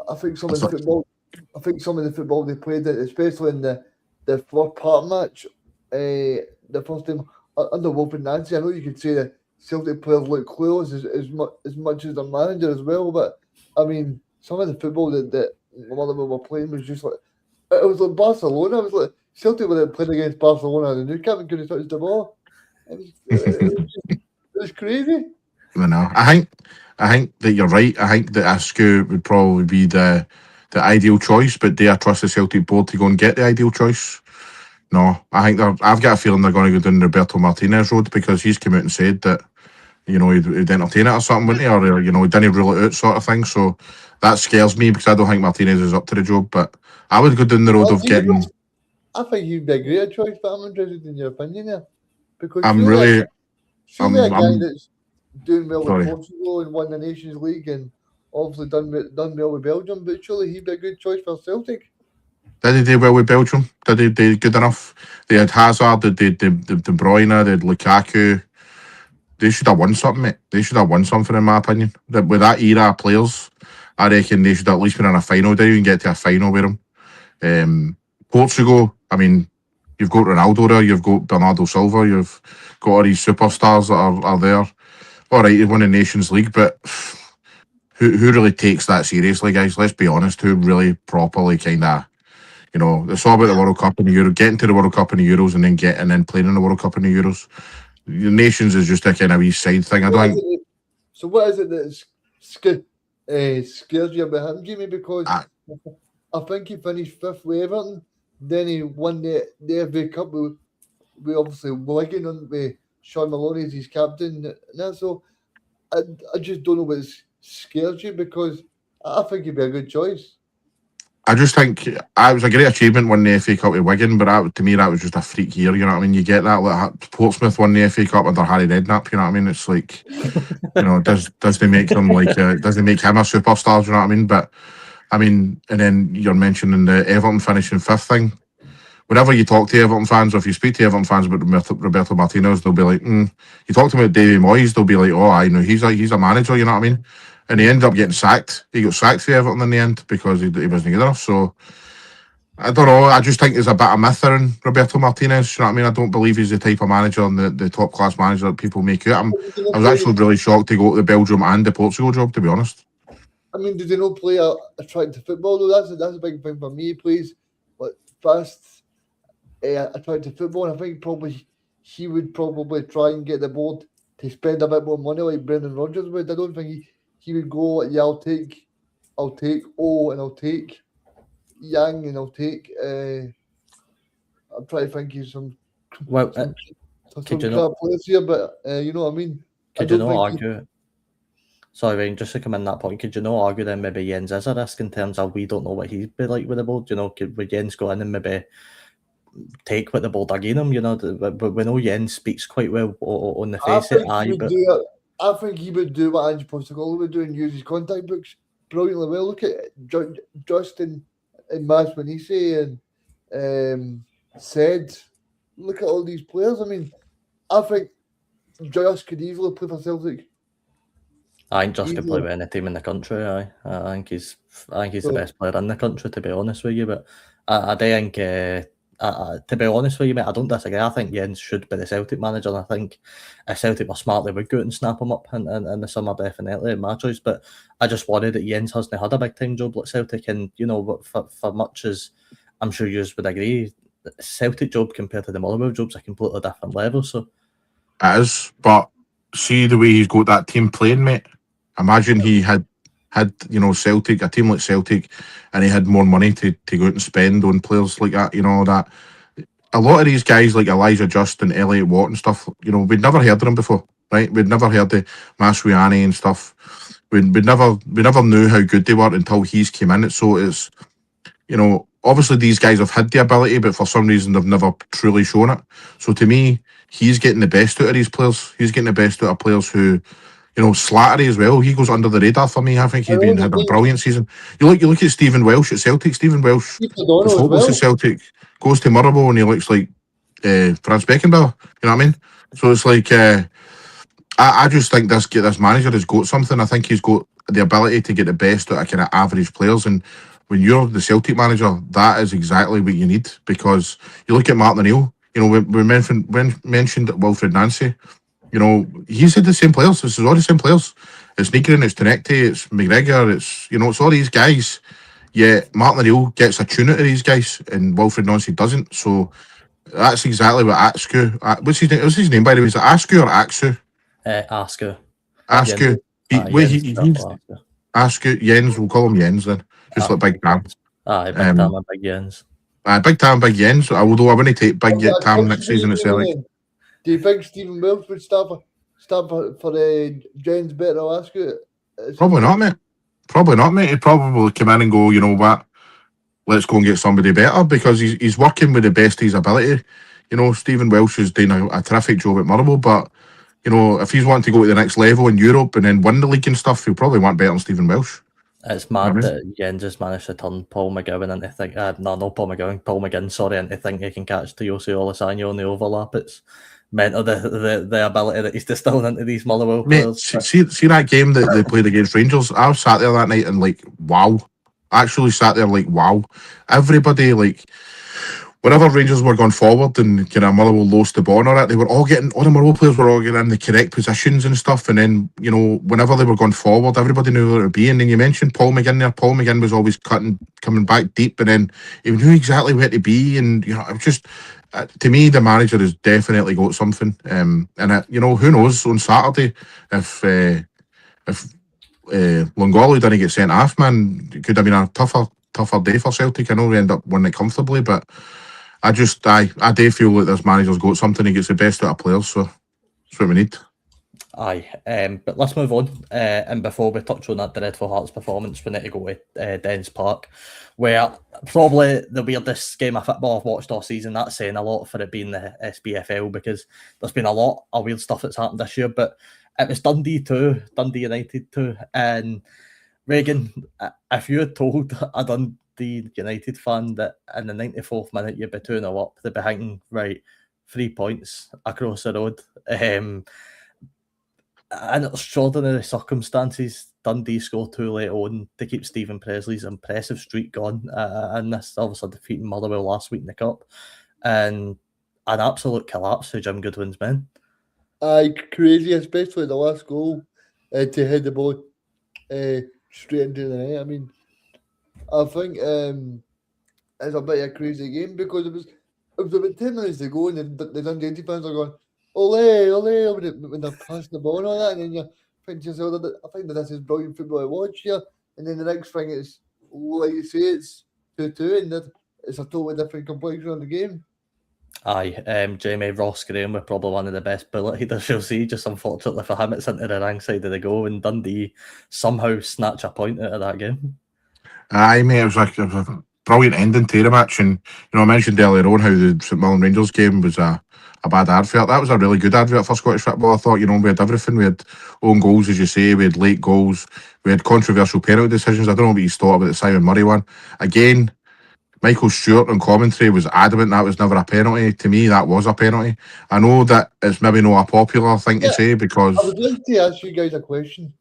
Speaker 3: I think some of the football they played, especially in the first part match, the first time under Wilfred Nancy, I know you could say that Celtic players look clueless as much as their manager as well, but I mean, some of the football that Motherwell were playing was just like, it was like Barcelona. It was like Celtic were playing against Barcelona and the new captain couldn't touch the ball. It was crazy.
Speaker 2: I know. I think that you're right. I think that Askew would probably be the ideal choice, but do I trust the Celtic board to go and get the ideal choice? No, I think I've got a feeling they're going to go down Roberto Martinez road, because he's come out and said that he'd entertain it or something, wouldn't he? Or he didn't rule it out, sort of thing. So that scares me, because I don't think Martinez is up to the job. But I would go down the road of getting.
Speaker 3: I think he'd be a great choice, but I'm interested in your opinion there, because
Speaker 2: I'm really
Speaker 3: a guy that's doing well with Portugal and won the Nations League and obviously done well with Belgium, but surely he'd be a good choice for Celtic.
Speaker 2: Did he do well with Belgium? Did he do good enough? They had Hazard, they had De Bruyne, they had Lukaku. They should have won something, mate. They should have won something, in my opinion. With that era of players, I reckon they should have at least been in a final. They even get to a final with them. Portugal, I mean, you've got Ronaldo there, you've got Bernardo Silva, you've got all these superstars that are there. All right, they won the Nations League, but who really takes that seriously, guys? Let's be honest. Who really properly kind of You know, it's all about the World Cup and the Euro, getting to the World Cup and the Euros, and then playing in the World Cup and the Euros. The Nations is just a kind of wee side thing. I don't think.
Speaker 3: So what is it that scares you about him, Jamie? Because I think he finished 5th with Everton. Then he won the FA Cup with obviously Wigan on with Sean Maloney as his captain. And that, so I just don't know what scares you, because I think he'd be a good choice.
Speaker 2: I just think it was a great achievement winning the FA Cup with Wigan, but to me that was just a freak year. You know what I mean? You get that like Portsmouth won the FA Cup under Harry Redknapp. You know what I mean? It's like, you know, does they make them like does they make him a superstar? Do you know what I mean? But I mean, and then you're mentioning the Everton finishing 5th thing. Whenever you talk to Everton fans, or if you speak to Everton fans about Roberto Martinez, they'll be like, You talk to them about Davy Moyes, they'll be like, oh, I know he's a manager. You know what I mean? And he ended up getting sacked. He got sacked for Everton in the end because he wasn't good enough. So I don't know. I just think there's a bit of myth around Roberto Martinez. You know what I mean? I don't believe he's the type of manager and the top class manager that people make out him. I was actually really shocked to go to the Belgium and the Portugal job, to be honest.
Speaker 3: I mean, did he not play attractive football though? That's a big thing for me. He plays like fast, attractive football. And I think probably he would probably try and get the board to spend a bit more money like Brendan Rodgers would. I don't think he would go, yeah, I'll take O, and I'll take Yang, and I'll take I'm trying to think of some
Speaker 1: could you not
Speaker 3: players here, but you know what I mean?
Speaker 1: Could you not argue? Sorry, Ryan, just to come in that point, could you not argue then maybe Jens is a risk in terms of we don't know what he'd be like with the board? You know, would Jens go in and maybe take what the board are giving him? You know, but we know Jens speaks quite well on the face of it.
Speaker 3: I think he would do what Ange Postecoglou would do and use his contact books brilliantly well. Look at Justin and Masmanise and said, look at all these players. I mean, I think Just could easily play for Celtic.
Speaker 1: I think Just could play with any team in the country. I think he's the best player in the country, to be honest with you. But I do think, to be honest with you, mate, I don't disagree. I think Jens should be the Celtic manager, and I think if Celtic were smart, they would go out and snap him up in the summer, definitely, in my choice. But I just worry that Jens hasn't had a big time job like Celtic, and you know, for much as I'm sure you would agree, the Celtic job compared to the Motherwell job's a completely different level. So
Speaker 2: it is, but see the way he's got that team playing, mate. Imagine he had you know, Celtic, a team like Celtic, and he had more money to go out and spend on players like that. You know, that a lot of these guys like Elijah Just and Elliot Watt and stuff, you know, we'd never heard of them before, right? We'd never heard of Mastroianni and stuff. We never knew how good they were until he's came in. So it's, you know, obviously these guys have had the ability, but for some reason they've never truly shown it. So to me, he's getting the best out of these players. He's getting the best out of players who, you know, Slattery as well. He goes under the radar for me. I think he's had a brilliant season. You look at Stephen Welsh at Celtic. Stephen Welsh was hopeless at Celtic, goes to Motherwell and he looks like Franz Beckenbauer. You know what I mean? So it's like I just think this manager has got something. I think he's got the ability to get the best out of kind of average players. And when you're the Celtic manager, that is exactly what you need. Because you look at Martin O'Neill. You know, we mentioned Wilfred Nancy. You know, he's had the same players. This is all the same players. It's Negrin, it's Tenecti, it's McGregor, it's all these guys. Yeah, Martin O'Neill gets a tune out of these guys, and Wilfred Nancy doesn't. So that's exactly what Askew. What's his name? What's his name, by the way? Is it Askew or Axu?
Speaker 1: Askew.
Speaker 2: Askew. Askew. Jens. We'll call him Jens then. Just like Big Tam.
Speaker 1: Big Tam and Big Jens.
Speaker 2: Big Tam, Big Jens. Although I wouldn't take Big Tam next season at Celtic.
Speaker 3: Do you think Stephen Welsh would start for Jens better or Askew?
Speaker 2: Probably not, mate. He'd probably come in and go, you know what, let's go and get somebody better, because he's working with the best of his ability. You know, Stephen Welsh is doing a terrific job at Motherwell, but, you know, if he's wanting to go to the next level in Europe and then win the league and stuff, he'll probably want better than Stephen Welsh.
Speaker 1: It's mad that Jens just managed to turn Paul McGowan into think, Paul McGinn, sorry, into think he can catch Toyosi Olasanya on the overlap. It's mental the ability that he's distilling into these Motherwell players.
Speaker 2: See that game that they played against Rangers? I was sat there that night and like, wow. I actually sat there like, wow. Everybody, like, whenever Rangers were going forward and kind of Motherwell lost the ball and all that, they were all the Motherwell players were all getting in the correct positions and stuff. And then, whenever they were going forward, everybody knew where to be. And then you mentioned Paul McGinn there. Paul McGinn was always coming back deep, and then he knew exactly where to be. And, it was just, to me, the manager has definitely got something. And, who knows on Saturday if Longolo didn't get sent off, man, it could have been a tougher day for Celtic. I know we end up winning it comfortably, but I do feel like this manager's got something. He gets the best out of players, so that's what we need.
Speaker 1: Aye, but let's move on. And before we touch on that dreadful Hearts performance, we need to go to Dens Park, where probably the weirdest game of football I've watched all season. That's saying a lot for it being the SPFL, because there's been a lot of weird stuff that's happened this year. But it was Dundee United 2, and Reagan, if you had told a Dundee United fan that in the 94th minute you'd be 2-0 up, they'd be thinking, right, 3 points across the road. And extraordinary circumstances, Dundee scored 2 late on to keep Stephen Presley's impressive streak going, and this obviously defeating Motherwell last week in the Cup, and an absolute collapse for Jim Goodwin's men.
Speaker 3: Aye, crazy, especially the last goal to head the ball straight into the net. I mean, I think it's a bit of a crazy game, because it was about 10 minutes to go, and the Dundee fans are going, ole, ole, when they're passing the ball and all that, and then you think to yourself, I think that this is brilliant football to watch here, and then the next thing is, like you say, it's 2-2, and it's a totally different complexion of the game.
Speaker 1: Aye, Jamie, Ross Graham were probably one of the best bullet headers you'll see. Just unfortunately for him, it's into the wrong side of the goal, and Dundee somehow snatch a point out of that game.
Speaker 2: Aye, mate, it was a brilliant ending to the match. And, I mentioned earlier on how the St Mirren Rangers game was a bad advert. That was a really good advert for Scottish football. I thought, we had everything. We had own goals, as you say, we had late goals, we had controversial penalty decisions. I don't know what you thought about the Simon Murray one. Again, Michael Stewart on commentary was adamant that was never a penalty. To me, that was a penalty. I know that it's maybe not a popular thing to say, because
Speaker 3: I would like to ask you guys a question.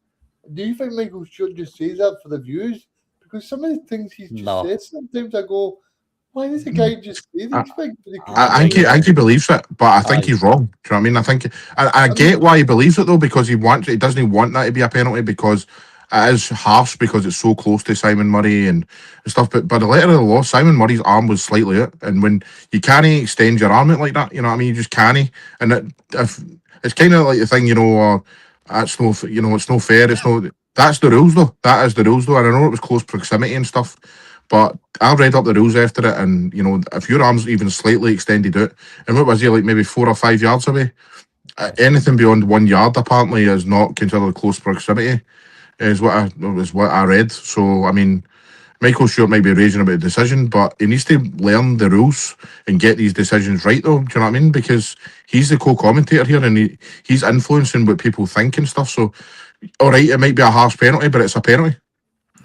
Speaker 3: Do you think Michael Stewart just says that for the views? Because some of the things he's just said, sometimes I go, why does the guy just say these things?
Speaker 2: I think he believes it, but I think he's wrong. Do you know what I mean? I get why he believes it, though, because he doesn't want that to be a penalty, because it is harsh, because it's so close to Simon Murray and stuff. But by the letter of the law, Simon Murray's arm was slightly out, and when you can't extend your arm out like that, you know what I mean? You just can't. And if it's kind of like the thing, that's no, it's no fair. It's no. That's the rules, though. That is the rules, though. And I know it was close proximity and stuff, but I read up the rules after it, and if your arm's even slightly extended out, and what was he, like maybe 4 or 5 yards away? Anything beyond 1 yard apparently is not considered close proximity, is what I read. So I mean, Michael Stewart might be raging about the decision, but he needs to learn the rules and get these decisions right, though. Do you know what I mean? Because he's the co-commentator here, and he's influencing what people think and stuff. So, all right, it might be a harsh penalty, but it's a penalty.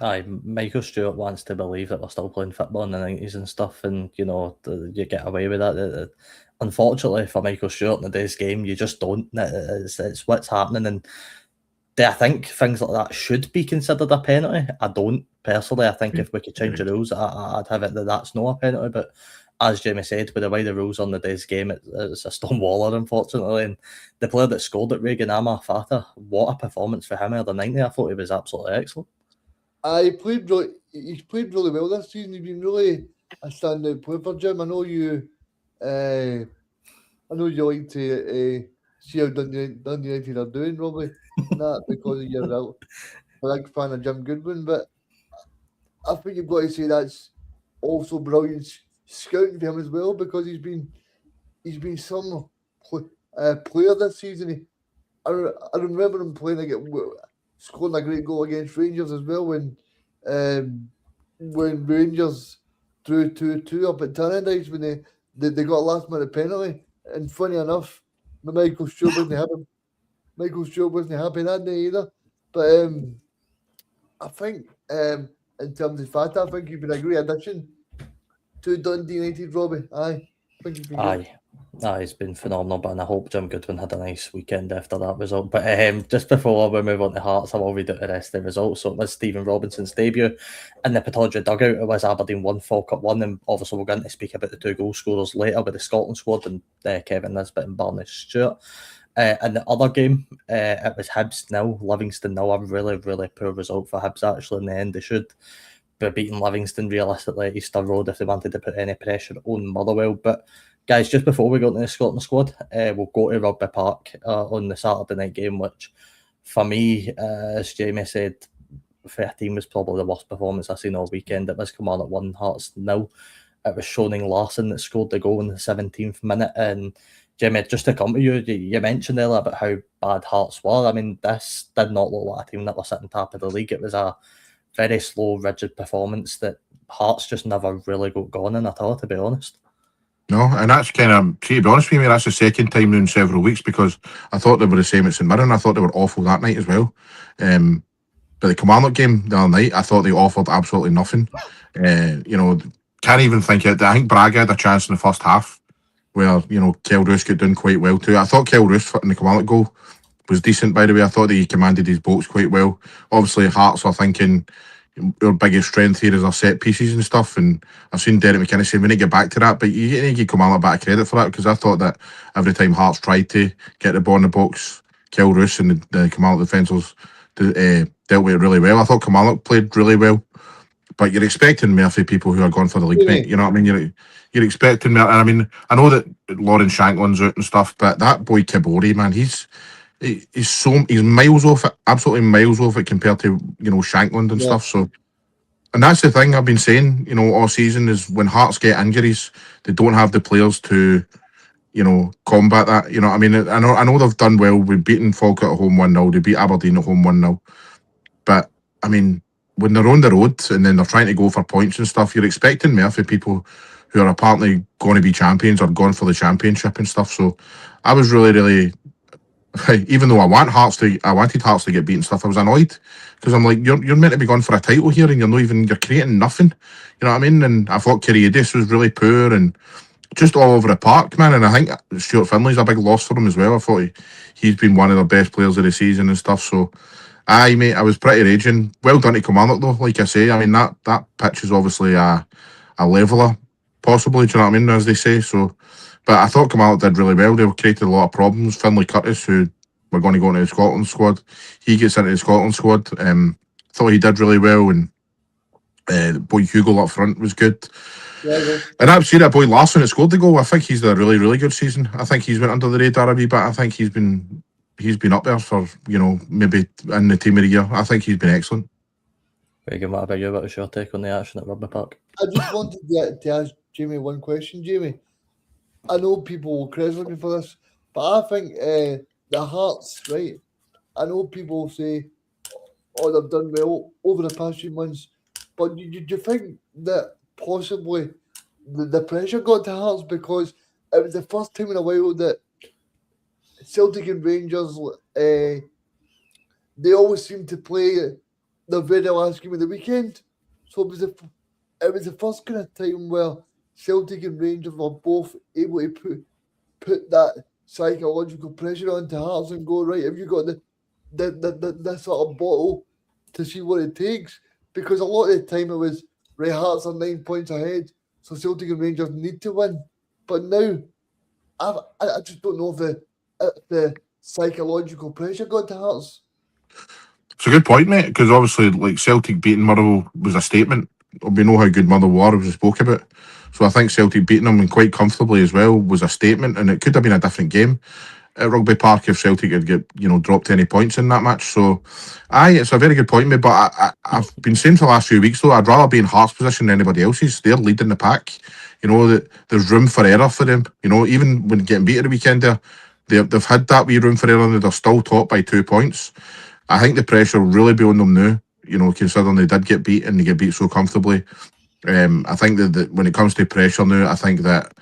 Speaker 1: Aye, Michael Stewart wants to believe that we're still playing football in the 90s and stuff, and you get away with that. Unfortunately for Michael Stewart in today's game, you just don't. It's what's happening, and do I think things like that should be considered a penalty? I don't personally. I think if we could change the rules, I'd have it that that's not a penalty. But as Jamie said, with the way the rules on today's game, it's a stonewaller, unfortunately. And the player that scored it, Regan Fata, what a performance for him out of the 90. I thought he was absolutely excellent.
Speaker 3: He's played really well this season. He's been really a standout player for Jim. I know you like to see how Dundee United are doing, Robbie, not because of your big fan of Jim Goodwin, but I think you've got to say that's also brilliant scouting for him as well, because he's been some player this season. I remember him scoring a great goal against Rangers as well when Rangers drew 2-2 up at Tannadice when they got a last minute penalty. And funny enough, Michael Stewart wasn't happy. Michael Stewart wasn't happy that day either. But I think in terms of Fata, I think you've been a great addition to Dundee United, Robbie. Aye. I think you've been good.
Speaker 1: He's been phenomenal, and I hope Jim Goodwin had a nice weekend after that result. But just before we move on to Hearts, I will read out the rest of the results. So it was Stephen Robinson's debut in the Pittodrie dugout. It was Aberdeen 1, Falkirk 1, and obviously we're going to speak about the 2 goal scorers later with the Scotland squad and Kevin Nisbet and Barney Stewart. In the other game, it was Hibs 0, Livingston 0. A really, really poor result for Hibs, actually. In the end, they should be beating Livingston realistically at Easter Road if they wanted to put any pressure on Motherwell. But guys, just before we go into the Scotland squad, we'll go to Rugby Park on the Saturday night game, which for me, as Jamie said, 13 was probably the worst performance I've seen all weekend. It was Kilmarnock 1, Hearts 0. It was Shoning Larson that scored the goal in the 17th minute. And Jamie, just to come to you mentioned earlier about how bad Hearts were. I mean, this did not look like a team that was sitting top of the league. It was a very slow, rigid performance that Hearts just never really got going in at all, to be honest.
Speaker 2: No, and that's kind of, to be honest with me, that's the second time now in several weeks, because I thought they were the same at St Mirren. I thought they were awful that night as well. But the Kilmarnock game the other night, I thought they offered absolutely nothing. Can't even think it. I think Braga had a chance in the first half where, Kel Roos got done quite well too. I thought Kel Roos in the Kilmarnock goal was decent, by the way. I thought that he commanded his boats quite well. Obviously, Hearts are thinking our biggest strength here is our set pieces and stuff, and I've seen Derek McKinnon say we need to get back to that, but you need to give Kilmarnock a bit of credit for that, because I thought that every time Hearts tried to get the ball in the box, Kel Roos and the Kilmarnock defenders dealt with it really well. I thought Kilmarnock played really well, but you're expecting more for people who are going for the league, mate. You know what I mean? You're expecting more, and I mean, I know that Lauren Shanklin's out and stuff, but that boy Kibori, man, he's miles off it, absolutely miles off it compared to Shankland and stuff. So, and that's the thing I've been saying, all season, is when Hearts get injuries, they don't have the players to, combat that. You know what I mean? I know they've done well. We've beaten Falkirk at home 1-0. They beat Aberdeen at home 1-0. But I mean, when they're on the road and then they're trying to go for points and stuff, you're expecting more for people who are apparently going to be champions or going for the championship and stuff. So I was really, really, even though I wanted Hearts to get beaten stuff, I was annoyed, because I'm like, you're meant to be going for a title here and you're creating nothing. You know what I mean? And I thought Kiriadis was really poor and just all over the park, man. And I think Stuart Finley's a big loss for him as well. I thought he's been one of the best players of the season and stuff. So, aye, mate, I was pretty raging. Well done to Kilmarnock though, like I say. I mean, that pitch is obviously a leveller, possibly, do you know what I mean, as they say. So, but I thought Kilmarnock did really well. They created a lot of problems. Finlay Curtis, who we're going to go into the Scotland squad, he gets into the Scotland squad. Thought he did really well, and boy Hugo up front was good. Yeah. And I've seen that boy Larson that scored the goal. I think he's had a really, really good season. I think he's went under the radar a wee bit. I think he's been up there for, maybe in the team of the year. I think he's been excellent.
Speaker 1: Very good. What about you? What was your take on the action at Rugby Park?
Speaker 3: I just wanted to ask Jamie one question. Jamie, I know people will criticize me for this, but I think the Hearts, right? I know people say, oh, they've done well over the past few months, but do you think that possibly the pressure got to Hearts because it was the first time in a while that Celtic and Rangers, they always seem to play the very last game of the weekend. So it was the first kind of time where Celtic and Rangers were both able to put that psychological pressure onto Hearts and go, right, have you got the sort of bottle to see what it takes? Because a lot of the time it was, right, Hearts are 9 points ahead, so Celtic and Rangers need to win. But now, I just don't know if the psychological pressure got to Hearts.
Speaker 2: It's a good point, mate, because obviously, like, Celtic beating Motherwell was a statement. We know how good Motherwell were, as we spoke about. So I think Celtic beating them, and quite comfortably as well, was a statement, and it could have been a different game at Rugby Park if Celtic had get dropped any points in that match. So, it's a very good point, mate. But I've been saying for the last few weeks though, I'd rather be in Hearts' position than anybody else's. They're leading the pack. That there's room for error for them. Even when getting beat at the weekend, they've had that wee room for error, and they're still top by 2 points. I think the pressure will really be on them now. Considering they did get beat and they get beat so comfortably. I think that when it comes to pressure now, I think that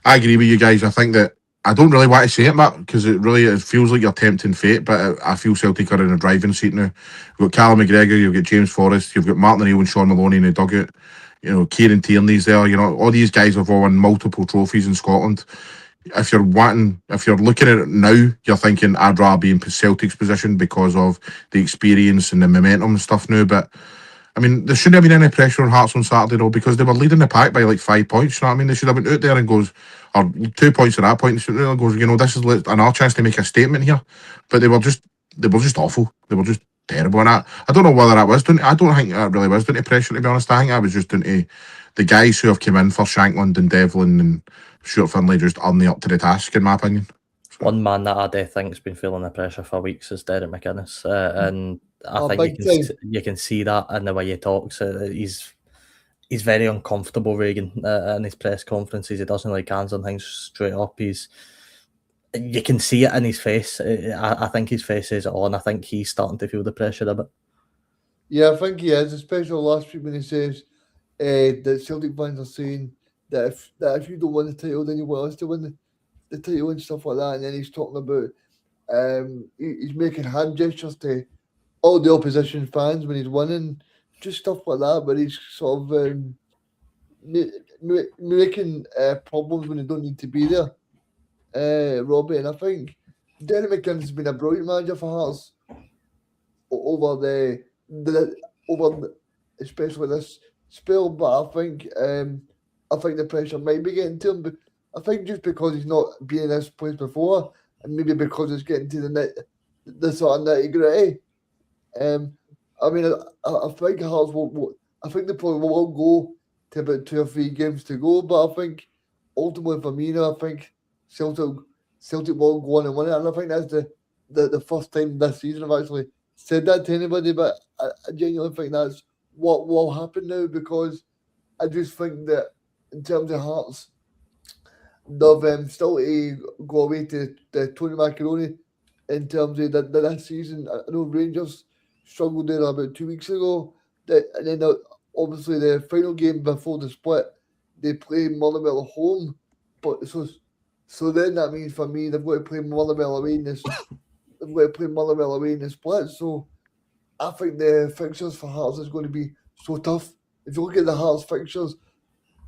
Speaker 2: I agree with you guys. I think that I don't really want to say it, Matt, because it feels like you're tempting fate, but I feel Celtic are in a driving seat now. You've got Callum McGregor, you've got James Forrest, you've got Martin O'Neill and Sean Maloney in the dugout. Kieran Tierney's there. All these guys have won multiple trophies in Scotland. if you're looking at it now, you're thinking I'd rather be in Celtic's position because of the experience and the momentum and stuff now. But I mean, there shouldn't have been any pressure on Hearts on Saturday though, because they were leading the pack by like 5 points. You know what I mean? They should have been out there and goes, or 2 points at that point. They should have goes, this is another chance to make a statement here. But they were just awful. They were just terrible. And I don't know whether that was down. I don't think that really was down to pressure, to be honest. I think that was just down to the guys who have come in for Shankland and Devlin and Stuart Finlay just aren't up to the task, in my opinion.
Speaker 1: One man that I do think's been feeling the pressure for weeks is Derek McInnes, and I think you can see that in the way he talks. He's very uncomfortable, Reagan, in his press conferences. He doesn't like answering things straight up. You can see it in his face. I think his face is on. I think he's starting to feel the pressure a bit.
Speaker 3: Yeah, I think he is, especially last week when he says that Celtic fans are saying that if you don't win the title, then you want us to win the title and stuff like that. And then he's talking about he's making hand gestures to all the opposition fans when he's winning, just stuff like that. But he's sort of making problems when they don't need to be there, Robbie. And I think Derek McInnes has been a brilliant manager for Hearts over especially this spell. But I think the pressure might be getting to him. But I think just because he's not been in this place before, and maybe because it's getting to the sort of nitty-gritty. I mean, I think Hearts will. I think they probably will go to about 2 or 3 games to go. But I think ultimately for me now, I think Celtic will go on and win it. And I think that's the first time this season I've actually said that to anybody. But I genuinely think that's what will happen now, because I just think that in terms of Hearts, they've still to go away to Tony Macaroni in terms of that season. I know Rangers struggled there about 2 weeks ago. And then obviously the final game before the split, they play Motherwell at home. But so then that means for me they've got to play Motherwell away in this. They've got to play Motherwell away in the split. So I think the fixtures for Hearts is going to be so tough. If you look at the Hearts fixtures,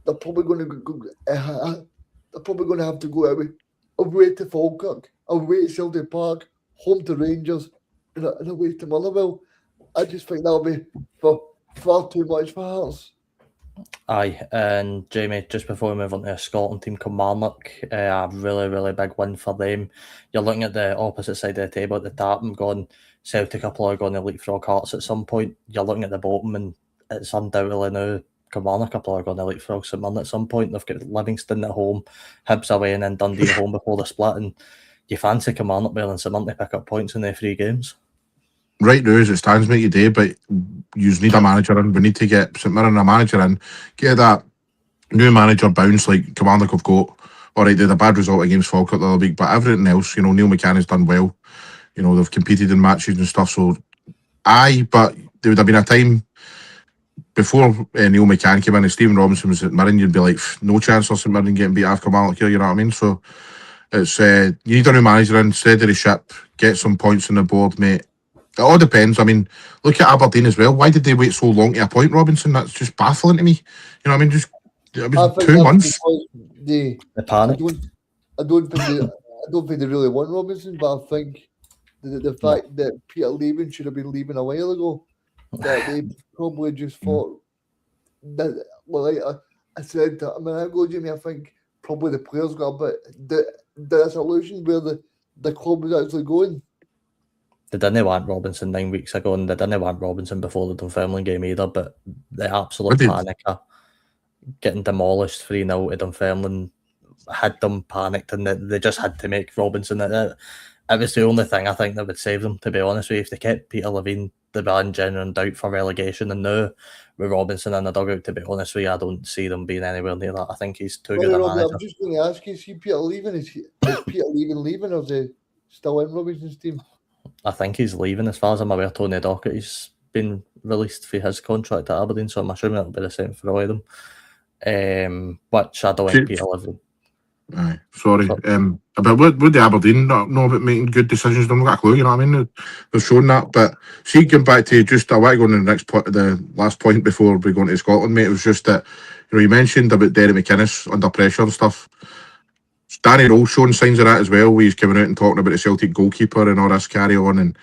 Speaker 3: they're probably going to have to go away to Falkirk, away to Celtic Park, home to Rangers, and away to Motherwell. I just think that'll be far too much for Hearts.
Speaker 1: Aye, and Jamie, just before we move on to a Scotland team, Kilmarnock, a really, really big win for them. You're looking at the opposite side of the table at the top and going, Celtic are probably going to leapfrog Hearts at some point. You're looking at the bottom, and it's undoubtedly now Kilmarnock are probably going to leapfrog St Mirren at some point. They've got Livingston at home, Hibs away, and then Dundee at home before the split. And you fancy Kilmarnock better than St Mirren to pick up points in their 3 games?
Speaker 2: Right now, as it stands, mate, today, but you need a manager in. We need to get St Mirren a manager in. Get that new manager bounce like Kilmarnock have got. All right, they had a bad result against Falkirk the other week, but everything else, Neil McCann has done well. They've competed in matches and stuff. So, but there would have been a time before Neil McCann came in and Stephen Robinson was at Mirren, you'd be like, no chance of St Mirren getting beat after Kilmarnock here, you know what I mean? So, it's you need a new manager in, steady the ship, get some points on the board, mate. It all depends. I mean, look at Aberdeen as well. Why did they wait so long to appoint Robinson? That's just baffling to me. You know what I mean? It was 2 months.
Speaker 3: The
Speaker 1: panic.
Speaker 3: I don't think they really want Robinson, but I think the fact that Peter Leaving should have been leaving a while ago, that they probably just thought that. Well, like I said, I go, Jimmy. I think probably the players got a bit disillusioned where the club was actually going.
Speaker 1: They didn't want Robinson 9 weeks ago, and they didn't want Robinson before the Dunfermline game either, but the absolute panic of getting demolished 3-0 to Dunfermline had them panicked, and they just had to make Robinson. It was the only thing I think that would save them, to be honest with you. If they kept Peter Levine, they were in genuine doubt for relegation, and now with Robinson in the dugout, to be honest with you, I don't see them being anywhere near that. I think he's too good a manager.
Speaker 3: I'm just going to ask you, is Peter Leaving? Is Peter leaving, or is he still in Robinson's team?
Speaker 1: I think he's leaving. As far as I'm aware, Tony Dockerty's been released for his contract at Aberdeen, so I'm assuming it'll be the same for all of them. Which I don't think Peter Levine.
Speaker 2: Aye, sorry. But would the Aberdeen not know about making good decisions? They've not got a clue, you know what I mean? They've shown that. But see, going back to I want to go on the last point before we go into Scotland, mate. It was just that, you mentioned about Derek McInnes under pressure and stuff. Danny Rose showing signs of that as well, where he's coming out and talking about the Celtic goalkeeper and all this carry on. And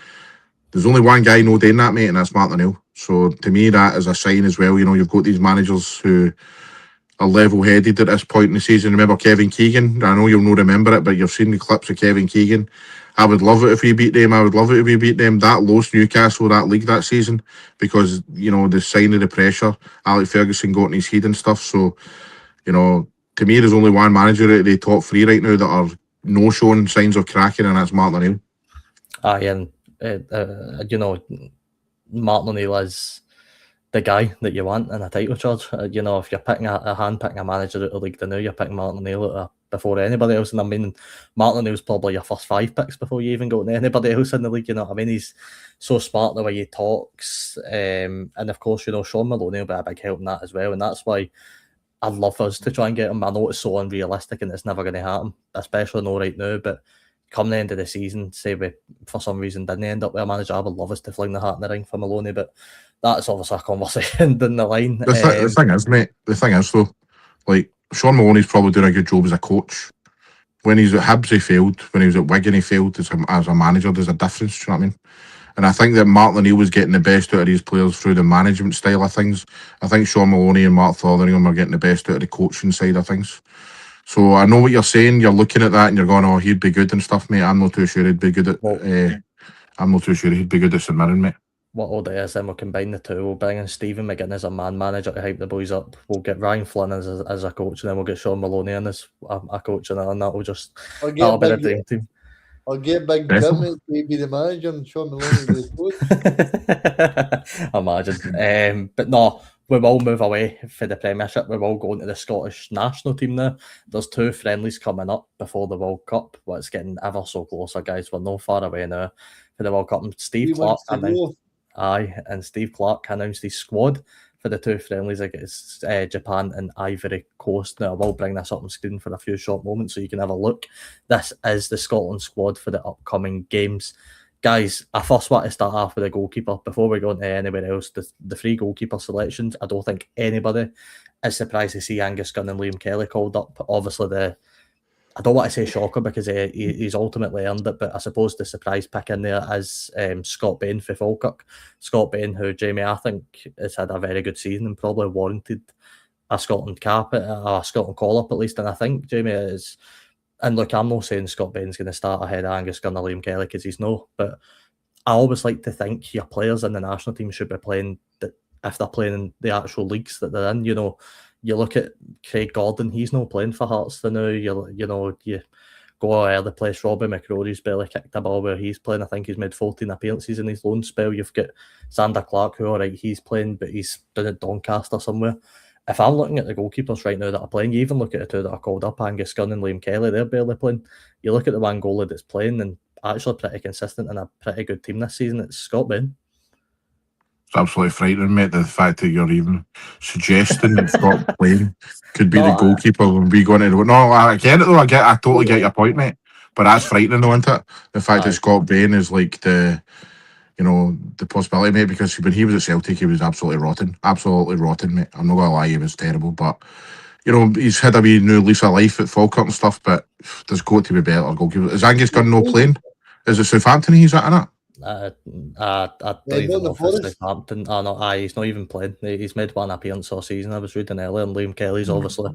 Speaker 2: there's only one guy no doing that, mate, and that's Martin O'Neill. So to me, that is a sign as well. You know, you've got these managers who are level-headed at this point in the season. Remember Kevin Keegan? I know you'll not remember it, but you've seen the clips of Kevin Keegan. I would love it if we beat them. I would love it if we beat them. That lost Newcastle that league that season because, you know, the sign of the pressure Alex Ferguson got in his head and stuff. So, you know, to me, there's only one manager at the top three right now that are no showing signs of cracking, and that's Martin O'Neill.
Speaker 1: Aye, and you know, Martin O'Neill is the guy that you want in a title charge. You know, if you're picking picking a manager out of League now, you're picking Martin O'Neill before anybody else. And I mean, Martin O'Neill's probably your first 5 picks before you even go to anybody else in the league. You know what I mean? He's so smart the way he talks. And of course, you know, Sean Maloney will be a big help in that as well. And that's why I'd love us to try and get him. I know it's so unrealistic and it's never going to happen, especially not right now. But come the end of the season, say we for some reason didn't end up with a manager, I would love us to fling the hat in the ring for Maloney. But that's obviously a conversation down the line.
Speaker 2: The thing is, mate, though, like, Sean Maloney's probably doing a good job as a coach. When he's at Hibs, he failed. When he was at Wigan, he failed as a manager. There's a difference, do you know what I mean? And I think that Martin O'Neill was getting the best out of these players through the management style of things. I think Sean Maloney and Mark Fotheringham are getting the best out of the coaching side of things. So I know what you're saying. You're looking at that and you're going, "Oh, he'd be good and stuff, mate." I'm not too sure he'd be good at. I'm not too sure he'd be good at St Mirren, mate.
Speaker 1: What we'll do is then we'll combine the two. We'll bring in Stephen McGinn as a man manager to hype the boys up. We'll get Ryan Flynn as a coach, and then we'll get Sean Maloney in as a coach, and that will just that'll be the dream team.
Speaker 3: I'll get Big Jim to be the manager and Sean Maloney be the
Speaker 1: coach. Imagine. But no, we will move away for the Premiership. We will go into the Scottish national team now. There's 2 friendlies coming up before the World Cup. Well, it's getting ever so closer, guys. We're no far away now for the World Cup. And Steve Clarke announced his squad for the 2 friendlies against Japan and Ivory Coast. Now, I will bring this up on screen for a few short moments so you can have a look. This is the Scotland squad for the upcoming games. Guys, I first want to start off with the goalkeeper. Before we go into anywhere else, the 3 goalkeeper selections, I don't think anybody is surprised to see Angus Gunn and Liam Kelly called up. Obviously, I don't want to say shocker because he's ultimately earned it, but I suppose the surprise pick in there is Scott Bain for Falkirk. Scott Bain, who, Jamie, I think has had a very good season and probably warranted a Scotland cap, a Scotland call-up at least. And I think Jamie is... And look, I'm not saying Scott Bain's going to start ahead of Angus Gunn or Liam Kelly because he's no, but I always like to think your players in the national team should be playing, if they're playing in the actual leagues that they're in. You know, you look at Craig Gordon, he's not playing for Hearts for now. You go all over the place. Robbie McCrory's barely kicked a ball where he's playing. I think he's made 14 appearances in his loan spell. You've got Sander Clarke, who, all right, he's playing, but he's been at Doncaster somewhere. If I'm looking at the goalkeepers right now that are playing, you even look at the 2 that are called up, Angus Gunn and Liam Kelly, they're barely playing. You look at the one goalie that's playing and actually pretty consistent and a pretty good team this season, it's Scott Bain.
Speaker 2: It's absolutely frightening, mate, the fact that you're even suggesting that Scott Bain could be the goalkeeper when we go into the... No, I get it though, I totally get your point, mate. But that's frightening though, isn't it? The fact that Scott Bain is like the possibility, mate, because when he was at Celtic, he was absolutely rotten, mate. I'm not gonna lie, he was terrible, but you know, he's had a wee new lease of life at Falkirk and stuff, but there's got to be better goalkeepers. Is Angus Gunn no playing? Is it Southampton he's at in it?
Speaker 1: I don't even know if it's Southampton. He's not even playing. He's made 1 appearance all season. I was reading earlier, and Liam Kelly's obviously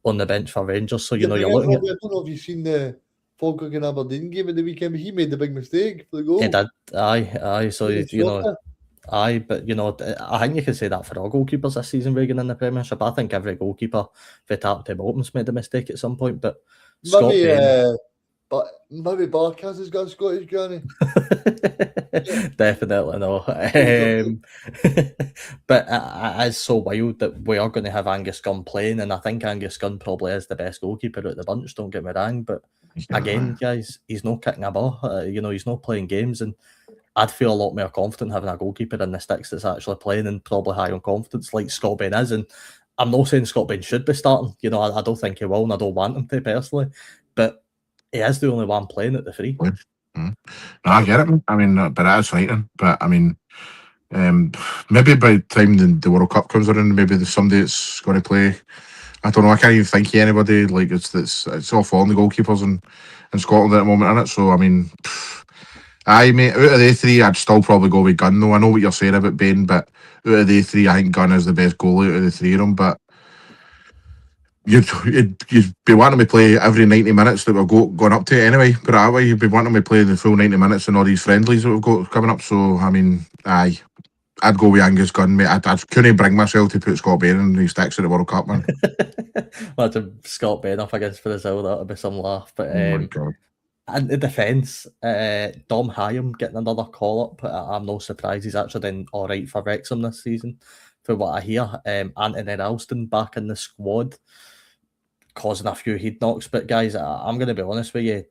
Speaker 1: on the bench for Rangers, so you know, you're looking at...
Speaker 3: I don't know if you've seen the Falkirk and Aberdeen game at the weekend, but he made the big mistake for the goal.
Speaker 1: He did, aye. So, you know, but, you know, I think you can say that for all goalkeepers this season, Reagan, in the Premiership. I think every goalkeeper for top to bottom's made a mistake at some point, but
Speaker 3: maybe Barkas has got a Scottish granny.
Speaker 1: Definitely no. But it is so wild that we are going to have Angus Gunn playing, and I think Angus Gunn probably is the best goalkeeper out the bunch, don't get me wrong, but again, guys, he's not kicking a ball. You know, he's not playing games, and I'd feel a lot more confident having a goalkeeper in the sticks that's actually playing and probably high on confidence like Scott Bain is. And I'm not saying Scott Bain should be starting. You know, I don't think he will, and I don't want him to personally, but he is the only one playing at the 3.
Speaker 2: No, I get it. I mean, but it is frightening. But I mean, maybe by the time the World Cup comes around, maybe there's somebody that's going to play I don't know. I can't even think of anybody. Like it's all falling the goalkeepers in Scotland at the moment, isn't it? So I mean, aye, mate. Out of the three, I'd still probably go with Gunn. Though I know what you're saying about Bain, but out of the three, I think Gunn is the best goalie out of the three of them. But you'd be wanting me to play every 90 minutes that we've going up to anyway. Put it that way, you'd be wanting me to play the full 90 minutes in all these friendlies that we've got coming up. So I mean, aye, I'd go with Angus Gunn, mate. I couldn't bring myself to put Scott Bain in his sticks at the World Cup, man.
Speaker 1: Imagine Scott Bain up against Brazil, that would be some laugh. But
Speaker 2: Oh my God.
Speaker 1: in the defence, Dom Hyam getting another call up. I'm no surprised he's actually done all right for Wrexham this season, for what I hear. Anthony Ralston back in the squad, causing a few head knocks. But guys, I'm going to be honest with you.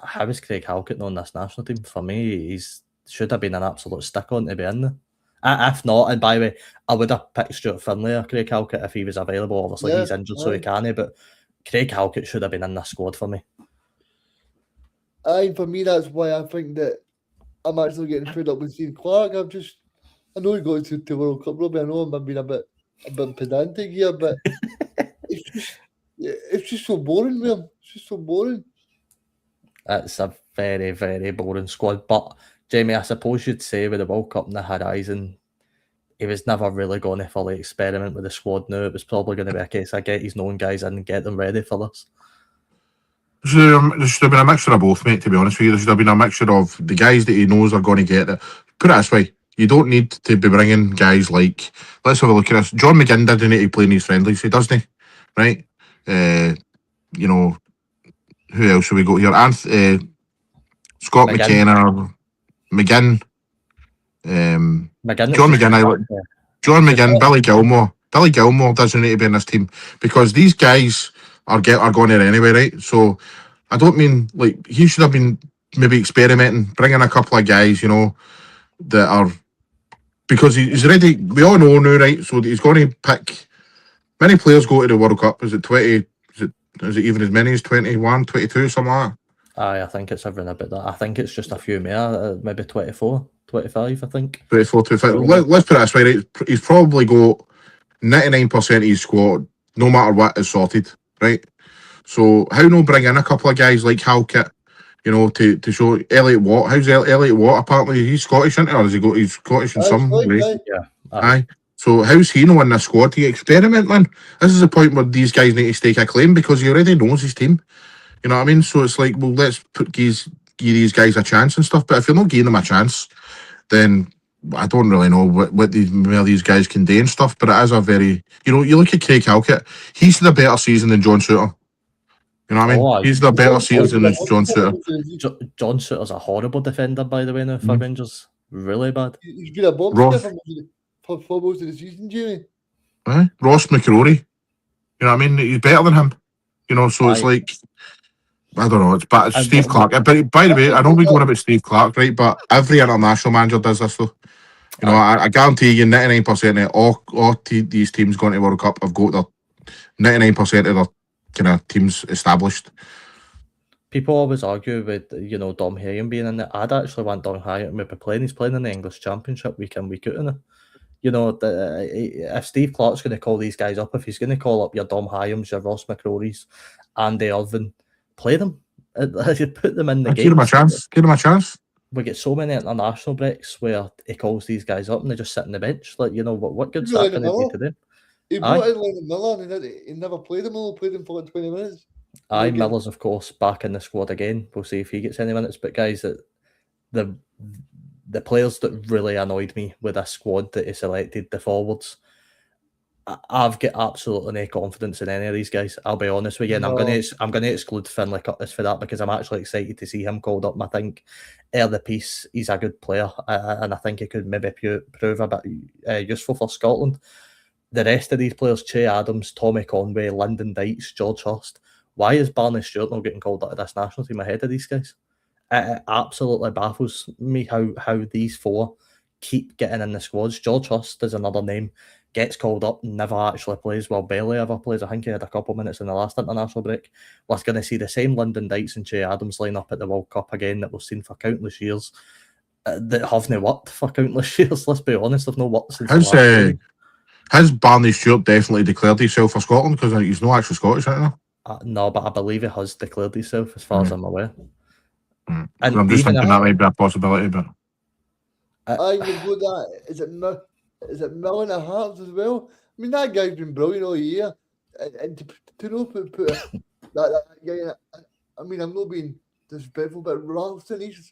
Speaker 1: How is Craig Halkett on this national team? For me, he's should have been an absolute stick on to be in there. If not, and by the way, I would have picked Stuart Finlay or Craig Halkett if he was available. Obviously, he's injured, so he can't. But Craig Halkett should have been in this squad for me.
Speaker 3: For me, that's why I think that I'm actually getting fed up with seeing Clarke. I know he goes to the World Cup, Robbie. I know I'm being a bit pedantic here, but it's just so boring, man. It's just so boring.
Speaker 1: It's a very, very boring squad. But Jamie, I suppose you'd say with the World Cup on the horizon, he was never really going to fully experiment with the squad now. It was probably going to be a case of get his known guys in and get them ready for this.
Speaker 2: There should have been a mixture of both, mate, to be honest with you. There should have been a mixture of the guys that he knows are going to get it. Put it this way, you don't need to be bringing guys like, let's have a look at this. John McGinn didn't need to play in these friendlies, he doesn't, right? You know, who else should we go here? Scott McKenna, McGinn, John McGinn, Billy Gilmore. Billy Gilmore doesn't need to be in this team because these guys are going there anyway, right? So I don't mean like he should have been maybe experimenting, bringing a couple of guys, you know, that are because he's ready. We all know now, right? So he's going to pick. Many players go to the World Cup. Is it 20? Is it even as many as 21, 22, something like that?
Speaker 1: Aye, I think it's everything about that. I think it's just a few more, maybe 24, 25, I think.
Speaker 2: 24, 25. Let's put it this way, right? He's probably got 99% of his squad, no matter what, is sorted, right? So how no bring in a couple of guys like Halkett, you know, to show Elliot Watt. How's Elliot Watt? Apparently he's Scottish, isn't he? Or is he he's Scottish in some way?
Speaker 1: Yeah.
Speaker 2: Aye. So how's he not in this squad to experiment, man? This is the point where these guys need to stake a claim because he already knows his team. You know what I mean? So it's like, well, let's give these guys a chance and stuff. But if you're not giving them a chance, then I don't really know what these guys can do and stuff. But it is a very, you know, you look at Craig Halkett, he's the better season than John Suter. You know what I mean? He's the better season than John Suter.
Speaker 1: John Suter's a horrible defender, by the way, now for Rangers. Really bad.
Speaker 3: He's been a bomb for most of the season, Jamie.
Speaker 2: Ross McCrory. You know what I mean? He's better than him. You know, so it's like, I don't know. It's Steve Clarke. But by the way, I know we're going about Steve Clarke, right? But every international manager does this, though. You know, I guarantee you 99% of all these teams going to World Cup have got their 99% of their kind of teams established.
Speaker 1: People always argue with, you know, Dom Hyam being in there. I'd actually want Dom Hyam to be playing. He's playing in the English Championship week in, week out, isn't it? You know, if Steve Clarke's going to call these guys up, if he's going to call up your Dom Hyams, your Ross McCrorys, Andy Irvine, play them. Put them in the game.
Speaker 2: Give them a chance.
Speaker 1: We get so many international breaks where he calls these guys up and they just sit on the bench. Like, you know, what good's that going to do to them?
Speaker 3: He brought in Lennon Miller and he never played him. He played him for like 20 minutes.
Speaker 1: Aye, Miller's, of course, back in the squad again. We'll see if he gets any minutes. But guys, the players that really annoyed me with this squad that he selected, the forwards, I've got absolutely no confidence in any of these guys. I'll be honest with you, and I'm going to exclude Finlay Curtis for that because I'm actually excited to see him called up. And I think the piece, he's a good player, and I think he could maybe prove a bit useful for Scotland. The rest of these players, Che Adams, Tommy Conway, Lyndon Dykes, George Hurst, why is Barney Stewart not getting called up to this national team ahead of these guys? It absolutely baffles me how these four keep getting in the squads. George Hurst is another name, gets called up, never actually plays. Well, barely ever plays. I think he had a couple minutes in the last international break. We're going to see the same Lyndon Dykes and Che Adams line up at the World Cup again that we've seen for countless years. That haven't worked for countless years. Let's be honest, they've not worked since.
Speaker 2: Has Barney Stewart definitely declared himself for Scotland? Because he's not actually Scottish, right now.
Speaker 1: No, but I believe he has declared himself, as far as I'm aware.
Speaker 2: And
Speaker 1: And
Speaker 2: I'm just
Speaker 1: even
Speaker 2: thinking that might be a possibility, but
Speaker 3: I would go that. Is it Milner Hearts as well? I mean, that guy's been brilliant all year, and to know put that guy in. I mean, I'm not being disrespectful, but Ralston's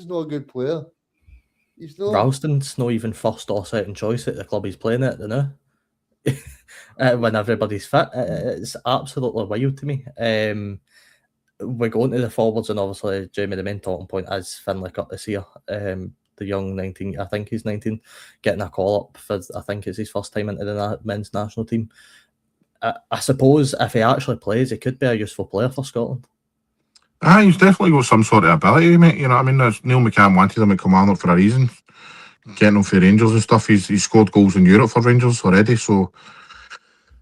Speaker 3: not a good player. He's not.
Speaker 1: Ralston's not even first or second choice at the club he's playing at, you know. When everybody's fit, it's absolutely wild to me. We're going to the forwards, and obviously, Jamie, the main talking point is Finlay Curtis here. The young 19, I think he's 19, getting a call up for, I think it's his first time into the men's national team. I suppose if he actually plays, he could be a useful player for Scotland.
Speaker 2: he's definitely got some sort of ability, mate. You know what I mean? Neil McCann wanted him at Kilmarnock for a reason. Getting him for Rangers and stuff. He's scored goals in Europe for Rangers already, so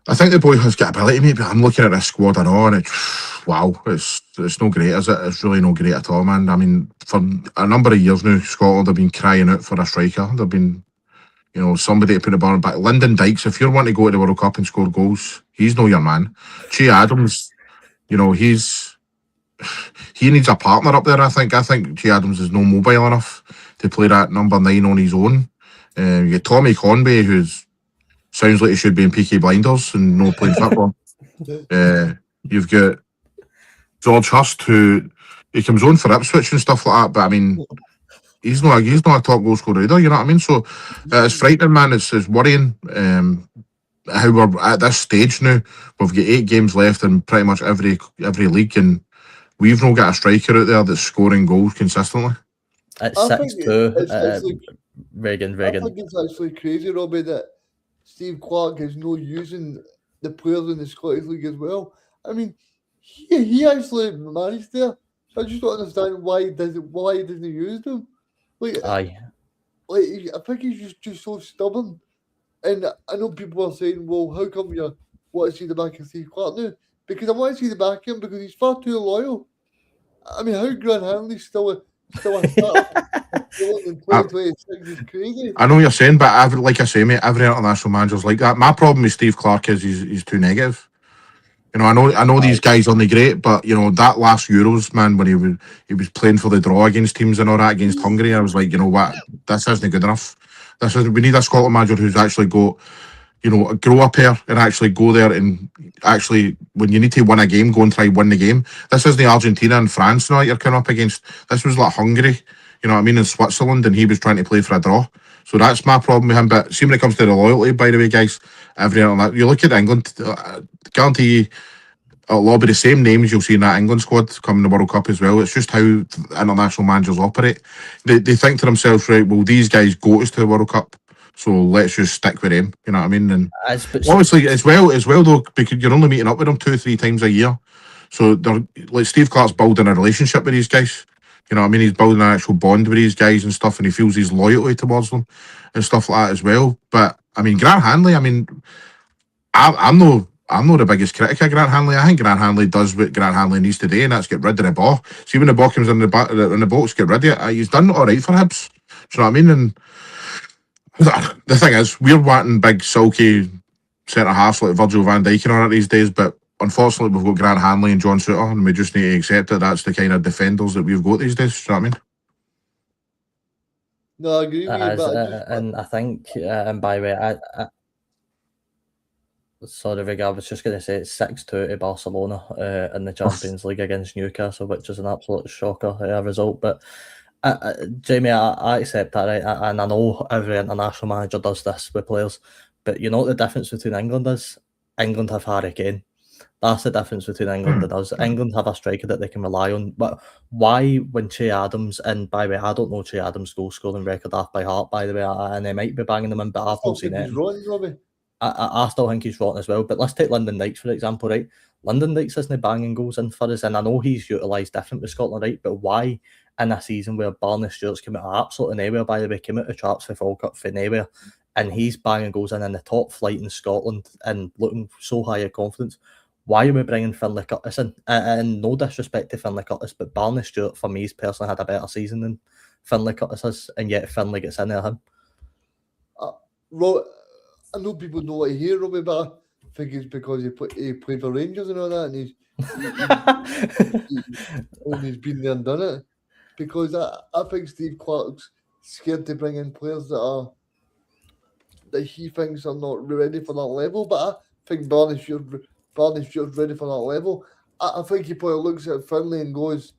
Speaker 2: I think the boy has got ability, mate. But I'm looking at this squad and all, and it's no great, is it? It's really no great at all, man. I mean, for a number of years now, Scotland have been crying out for a striker. They've been, somebody to put the ball back. Lyndon Dykes, if you're wanting to go to the World Cup and score goals, he's no your man. Che Adams, he needs a partner up there. I think Che Adams is no mobile enough to play that number 9 on his own. You get Tommy Conway, who's sounds like he should be in Peaky Blinders and no playing football. You've got George Hurst, who he comes on for Ipswich and stuff like that, but I mean, he's not a top goal scorer either. You know what I mean? So it's frightening, man. It's worrying. How we're at this stage now. We've got 8 games left in pretty much every league, and we've not got a striker out there that's scoring goals consistently.
Speaker 1: It's 6-2. Reagan.
Speaker 3: I think it's actually crazy, Robbie, that Steve Clarke is not using the players in the Scottish League as well. I mean, he actually managed there. So I just don't understand why he doesn't use them.
Speaker 1: Aye.
Speaker 3: I think he's just so stubborn. And I know people are saying, well, how come you want to see the back of Steve Clarke now? Because I want to see the back of him because he's far too loyal. I mean, how Grant Hanley's still a starter in 2026 is crazy.
Speaker 2: I know what you're saying, but like I say, mate, every international manager's like that. My problem with Steve Clarke is he's too negative. I know these guys aren't great, but that last Euros, man, when he was playing for the draw against teams and all that against Hungary, I was like, you know what, this isn't good enough. We need a Scotland manager who's actually got, grow up here and actually go there and actually, when you need to win a game, go and try win the game. This isn't Argentina and France now you're coming up against. This was like Hungary, you know what I mean, in Switzerland, and he was trying to play for a draw. So that's my problem with him. But see, when it comes to the loyalty, by the way, guys, you look at England, guarantee you, it'll all be the same names you'll see in that England squad coming the World Cup as well. It's just how international managers operate. They think to themselves, right, well, these guys go us to the World Cup, so let's just stick with them. You know what I mean? And obviously, as well though, because you're only meeting up with them 2-3 times a year. So they're like Steve Clarke's building a relationship with these guys. You know what I mean? He's building an actual bond with these guys and stuff, and he feels his loyalty towards them and stuff like that as well. But I mean, Grant Hanley, I mean, I'm not the biggest critic of Grant Hanley. I think Grant Hanley does what Grant Hanley needs to do, and that's get rid of the ball. See, when the ball comes in the box, get rid of it. He's done all right for Hibs. Do you know what I mean? And the thing is, we're wanting big, sulky centre halves like Virgil van Dijk and all that these days, but unfortunately, we've got Grant Hanley and John Souttar, and we just need to accept that that's the kind of defenders that we've got these days. Do you know what I mean?
Speaker 3: No, I agree with you, but
Speaker 1: and I think, and by the way, sorry, Vig, I was just going to say it's 6-2 to Barcelona in the Champions League against Newcastle, which is an absolute shocker result. But Jamie, I accept that, right? And I know every international manager does this with players, but you know what the difference between England is? England have Harry Kane. That's the difference between England and us. England have a striker that they can rely on. But why, when Che Adams, and by the way, I don't know Che Adams' goal scoring record off by heart, by the way, and they might be banging them in, but I've not seen it. I still think he's rotten as well. But let's take Lyndon Dykes, for example, right? Lyndon Dykes isn't banging goals in for us, and I know he's utilised different with Scotland, right? But why in a season where Barney Stewart's come out of absolutely nowhere, by the way, came out of traps for World Cup for nowhere, and he's banging goals in the top flight in Scotland and looking so high of confidence? Why are we bringing Finlay Curtis in? And no disrespect to Finlay Curtis, but Barney Stewart, for me, has personally had a better season than Finlay Curtis has, and yet Finlay gets in there him.
Speaker 3: I know people don't want to hear Robbie, but I think it's because he played for Rangers and all that, and he's been there and done it. Because I think Steve Clarke's scared to bring in players that he thinks are not ready for that level. But I think Barney Stewart's ready for that level. I think he probably looks at Finlay and goes,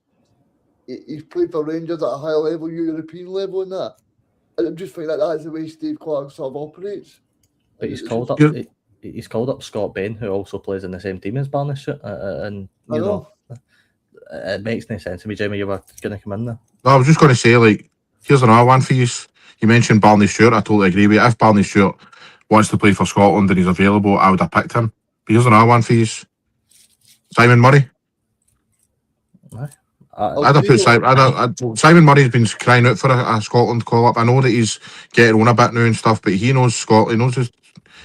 Speaker 3: he's played for Rangers at a higher level, European level, and that. And I just think that's the way Steve Clarke sort of operates.
Speaker 1: But he's called up Scott Bain, who also plays in the same team as Barney Stewart, and you know, it makes no sense to me. Jamie, you were going to come in there.
Speaker 2: No, I was just going to say, like, here's another one for you. You mentioned Barney Stewart. I totally agree with you. If Barney Stewart wants to play for Scotland and he's available, I would have picked him. But here's another one for you. Simon Murray. Simon Murray's been crying out for a Scotland call-up. I know that he's getting on a bit now and stuff, but he knows Scotland.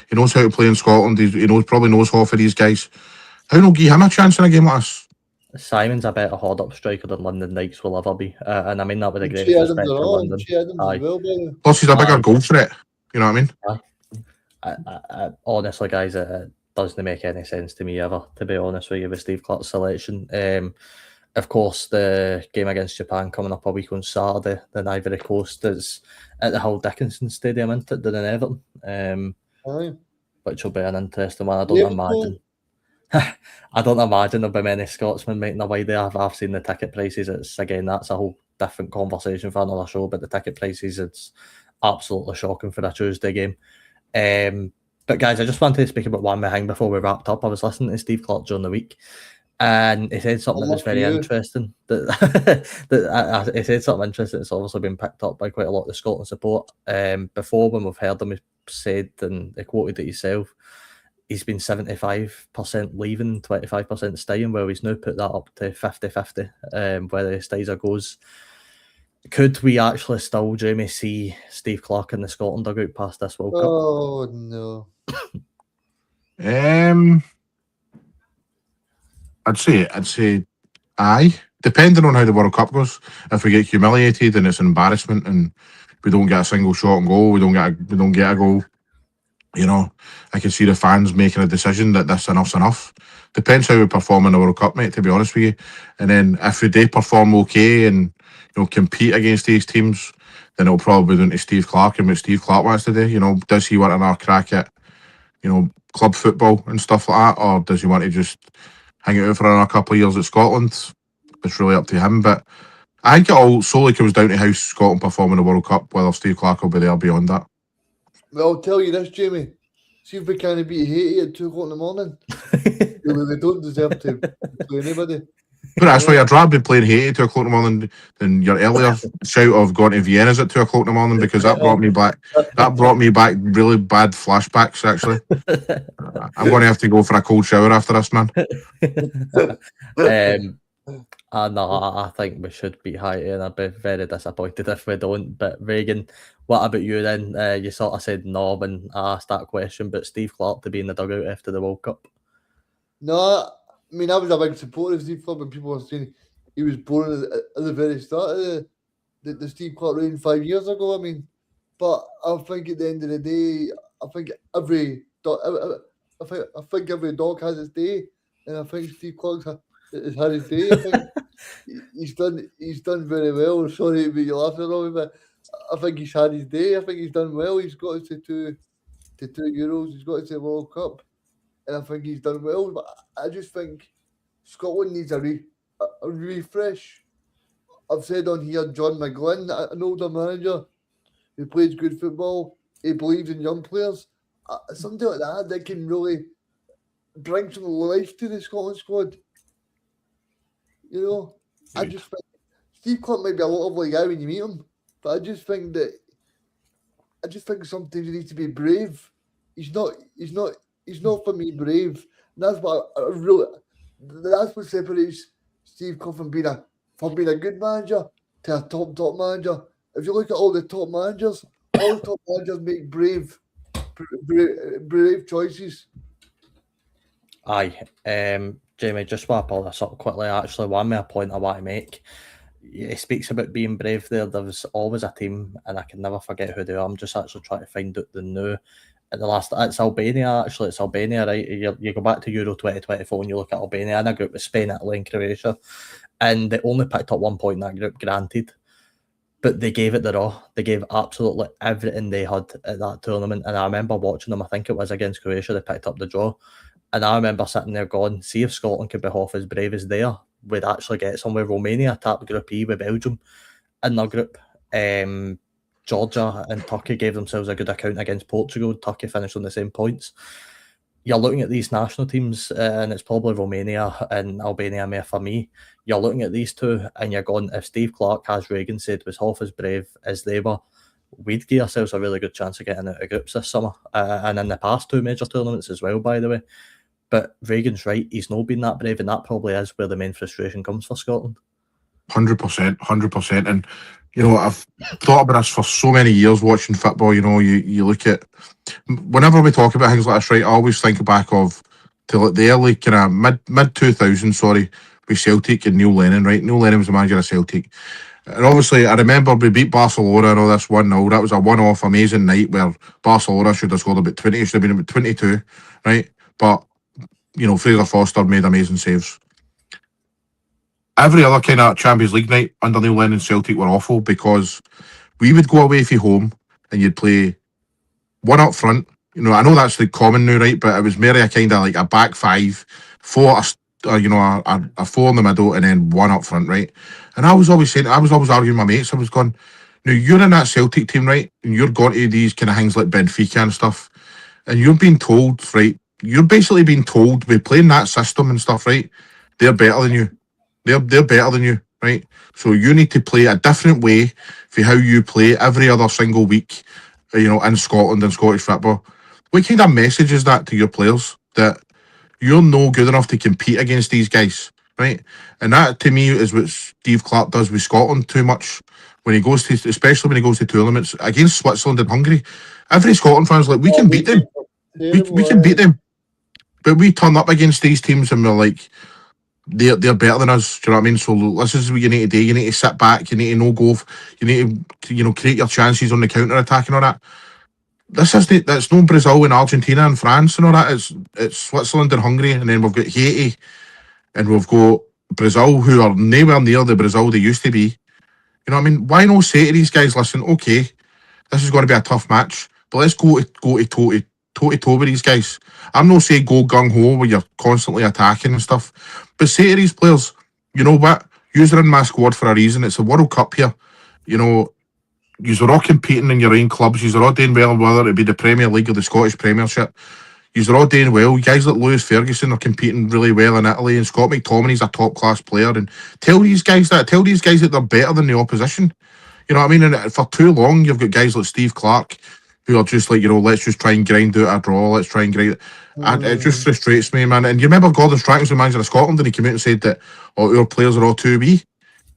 Speaker 2: He knows how to play in Scotland. He probably knows half of these guys. How not give him a chance in a game like this?
Speaker 1: Simon's a better hold-up striker than London Knights will ever be, and I mean that with a great respect to London.
Speaker 2: Plus, he's a bigger goal threat. You know what I
Speaker 1: mean? Honestly, guys, it doesn't make any sense to me ever, to be honest with you, with Steve Clarke's selection. Of course, the game against Japan coming up a week on Saturday, then Ivory Coast is at the Hull Dickinson Stadium, isn't it, than in Everton, which will be an interesting one. I don't imagine there'll be many Scotsmen making their way there. I've seen the ticket prices. That's a whole different conversation for another show, but the ticket prices, it's absolutely shocking for a Tuesday game. But guys, I just wanted to speak about one more thing before we wrapped up. I was listening to Steve Clarke during the week, and he said something that was very interesting. He said something interesting that's obviously been picked up by quite a lot of the Scotland support. Before, when we've heard him, he said, and he quoted it himself, he's been 75% leaving, 25% staying. Well, he's now put that up to 50-50, whether he stays or goes. Could we actually still, Jamie, see Steve Clarke in the Scotland dugout past this World Cup?
Speaker 3: Oh, no.
Speaker 2: I'd say aye. Depending on how the World Cup goes. If we get humiliated and it's an embarrassment and we don't get a single shot on goal, we don't get a goal, you know, I can see the fans making a decision that this enough's enough. Depends how we perform in the World Cup, mate, to be honest with you. And then if we do perform okay and, you know, compete against these teams, then it'll probably be down to Steve Clarke and what Steve Clarke wants to do. You know, does he want another crack at, you know, club football and stuff like that, or does he want to just hang it out for another couple of years at Scotland? It's really up to him. But I think it all solely comes down to how Scotland perform in the World Cup, whether Steve Clarke will be there beyond that.
Speaker 3: Well, I'll tell you this, Jamie. See if we can't be Haiti at 2 o'clock in the morning. They don't deserve to play anybody.
Speaker 2: But that's why I'd rather be playing Haiti at 2 o'clock in the morning than your earlier shout of going to Vienna's at 2 o'clock in the morning, because that brought me back. That brought me back really bad flashbacks. Actually, I'm going to have to go for a cold shower after this, man.
Speaker 1: No, I think we should beat Haiti, and I'd be very disappointed if we don't. But Reagan, what about you then? You sort of said no when I asked that question, but Steve Clarke to be in the dugout after the World Cup?
Speaker 3: No, I mean, I was a big supporter of Steve Clarke, and people were saying he was born at the very start of the Steve Clarke reign 5 years ago. I mean, but I think at the end of the day, I think every dog has its day, and I think Steve Clarke has had his day. I think he's done very well. Sorry to be laughing at me, but I think he's had his day. I think he's done well. He's got us to two Euros. He's got us to the World Cup, and I think he's done well. But I just think Scotland needs a refresh. I've said on here, John McGlynn, an older manager who plays good football. He believes in young players. Something like that can really bring some life to the Scotland squad. You know, I just think Steve Clarke might be a lovely guy when you meet him, but I just think sometimes he needs to be brave. He's not for me brave. And that's what that's what separates Steve Clarke from being a good manager to a top manager. If you look at all the top managers make brave choices.
Speaker 1: Aye. Jamie, just wrap all this up quickly. Actually, one more point I want to make. He speaks about being brave there. There was always a team, and I can never forget who they are. I'm just actually trying to find out the new. at the last. It's Albania, actually. It's Albania, right? You go back to Euro 2024 and you look at Albania in a group with Spain, Italy, and Croatia, and they only picked up 1 point in that group, granted. But they gave it the raw. They gave absolutely everything they had at that tournament. And I remember watching them, I think it was against Croatia, they picked up the draw. And I remember sitting there going, see if Scotland could be half as brave as they are, we'd actually get somewhere. Romania tapped Group E with Belgium in their group. Georgia and Turkey gave themselves a good account against Portugal. Turkey finished on the same points. You're looking at these national teams, and it's probably Romania and Albania more for me. You're looking at these two, and you're going, if Steve Clarke, as Reagan said, was half as brave as they were, we'd give ourselves a really good chance of getting out of groups this summer. And in the past 2 major tournaments as well, by the way. But Reagan's right, he's not been that brave, and that probably is where the main frustration comes for Scotland.
Speaker 2: 100%. And, you know, I've thought about this for so many years watching football. You know, you look at, whenever we talk about things like this, right, I always think back of to like the early kind of mid 2000s, with Celtic and Neil Lennon, right? Neil Lennon was the manager of Celtic. And obviously, I remember we beat Barcelona and all this 1-0. That was a one-off amazing night where Barcelona should have scored about 20, it should have been about 22, right? But, you know, Fraser Foster made amazing saves. Every other kind of Champions League night under Neil Lennon Celtic were awful because we would go away from home and you'd play one up front. You know, I know that's the common now, right? But it was merely a kind of like a back five, four, you know, a four in the middle and then one up front, right? And I was always arguing with my mates. I was going, now you're in that Celtic team, right? And you're going to these kind of things like Benfica and stuff. And you're being told, right? You're basically being told, we're playing that system and stuff, right? They're better than you. They're better than you, right? So you need to play a different way for how you play every other single week, you know, in Scotland and Scottish football. What kind of message is that to your players, that you're no good enough to compete against these guys, right? And that, to me, is what Steve Clarke does with Scotland too much when he goes to, especially when he goes to tournaments against Switzerland and Hungary. Every Scotland fan's like, we can beat them. We can beat them. But we turn up against these teams and we're like, they're better than us. Do you know what I mean? So this is what you need to do. You need to sit back. You need to no go. You need to, you know, create your chances on the counter attack and all that. That's no Brazil and Argentina and France and all that. It's Switzerland and Hungary, and then we've got Haiti, and we've got Brazil, who are nowhere near the Brazil they used to be. You know what I mean? Why not say to these guys, listen, okay, this is going to be a tough match, but let's go to toe with these guys. I'm not saying go gung ho where you're constantly attacking and stuff, but say to these players, you know what? You're in my squad for a reason. It's a World Cup here. You know, you're all competing in your own clubs. You're all doing well, whether it be the Premier League or the Scottish Premiership. You're all doing well. Guys like Lewis Ferguson are competing really well in Italy, and Scott McTominay's a top class player. And tell these guys that they're better than the opposition. You know what I mean? And for too long, you've got guys like Steve Clarke who are just like, you know, let's just try and grind out a draw. Let's try and grind. And it just frustrates me, man. And you remember Gordon Strachan was the manager of Scotland, and he came out and said that our players are all 2B,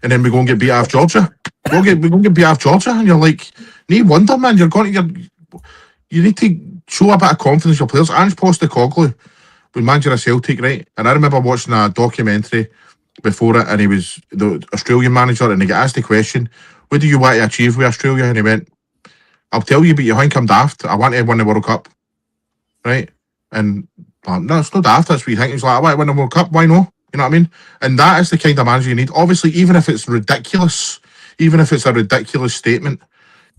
Speaker 2: and then we go and get beat out of Georgia. We go and get beat out of Georgia, and you're like, no wonder, man. You need to show a bit of confidence in your players. Ange Postecoglou was manager of Celtic, right? And I remember watching a documentary before it, and he was the Australian manager, and he got asked the question, what do you want to achieve with Australia? And he went, I'll tell you, but you think I'm daft. I want to win the World Cup, right? And no, it's not daft. That's what you think. He's like, I want to win the World Cup. Why not? You know what I mean? And that is the kind of manager you need. Obviously, even if it's ridiculous, even if it's a ridiculous statement,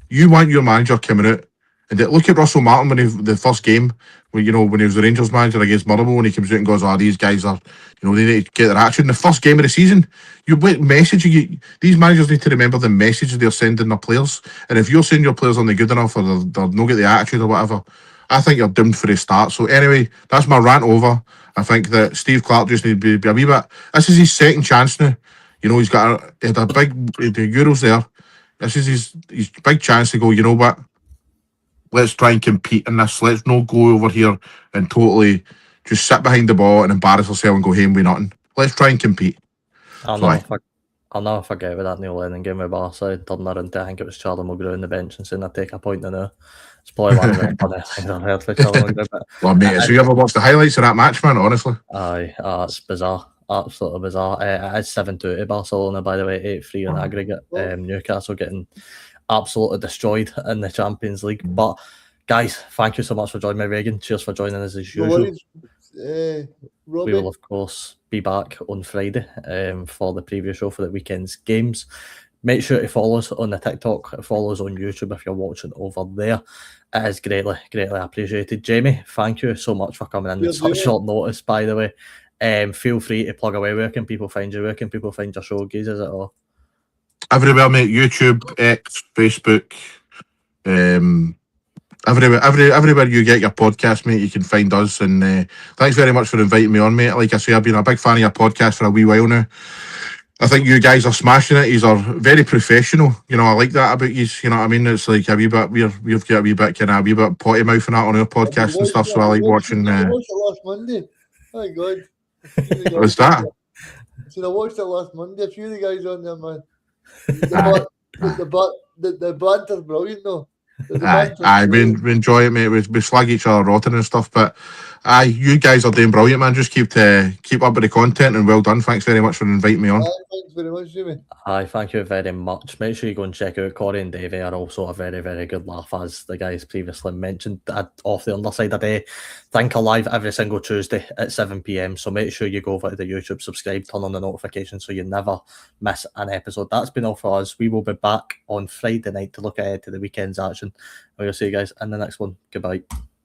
Speaker 2: you want your manager coming out. And look at Russell Martin when the first game, when he was the Rangers manager against Motherwell, and he comes out and goes, these guys are, they need to get their attitude. In the first game of the season, these managers need to remember the message they're sending their players. And if you're saying your players aren't good enough, or they're not get the attitude or whatever, I think you're doomed for a start. So anyway, that's my rant over. I think that Steve Clarke just needs to be a wee bit. This is his second chance now. You know, he had a big the Euros there. This is his big chance to go, you know what? Let's try and compete in this. Let's not go over here and totally just sit behind the ball and embarrass ourselves and go home with nothing. Let's try and compete.
Speaker 1: I'll never forget with that Neil Lennon game with Barca. Turned around to, I think it was Charlie Mulgrew on the bench and saying, I'd take a point now. It's probably one of the funniest things I've heard for Charlie Mulgrew.
Speaker 2: Well, mate, so you ever watched the highlights of that match, man, honestly?
Speaker 1: Aye, it's bizarre. Absolutely bizarre. It is 7-2 to Barcelona, by the way, 8-3 on aggregate. Newcastle getting absolutely destroyed in the Champions League. But Guys, thank you so much for joining me, Reagan. Cheers for joining us as
Speaker 3: No
Speaker 1: usual.
Speaker 3: worries. Robbie,
Speaker 1: We will, of course, be back on Friday for the preview show for the weekend's games. Make sure to follow us on the TikTok, follow us on YouTube if you're watching over there. It is greatly appreciated. Jamie, thank you so much for coming in
Speaker 3: Cheers,
Speaker 1: at such
Speaker 3: Jamie.
Speaker 1: short notice, by the way. Feel free to plug away. Where can people find you? Where can people find your show, guys? Is it all?
Speaker 2: Everywhere, mate. YouTube, X, Facebook, everywhere you get your podcast, mate, you can find us. And thanks very much for inviting me on, mate. Like I say, I've been a big fan of your podcast for a wee while now. I think you guys are smashing it. You are very professional. You know, I like that about you. You know what I mean? It's like a wee bit, we've got a wee bit kind of a wee bit potty mouth and that on our podcast and stuff. So I like watching.
Speaker 3: I watched it last Monday. My God.
Speaker 2: What's that?
Speaker 3: I watched it last Monday. A few of the guys on there, man.
Speaker 2: Aye.
Speaker 3: The banter's brilliant, though.
Speaker 2: Aye, we enjoy it, mate. We slag each other rotten and stuff, but aye, you guys are doing brilliant, man. Just keep up with the content, and well done. Thanks very much for inviting me on.
Speaker 3: Thanks very much, Jimmy.
Speaker 1: Aye, thank you very much. Make sure you go and check out Corey and Davey are also a very, very good laugh, as the guys previously mentioned. Off the underside of the day, Think Alive every single Tuesday at 7 p.m. So make sure you go over to the YouTube, subscribe, turn on the notifications so you never miss an episode. That's been all for us. We will be back on Friday night to look ahead to the weekend's action. We'll see you guys in the next one. Goodbye.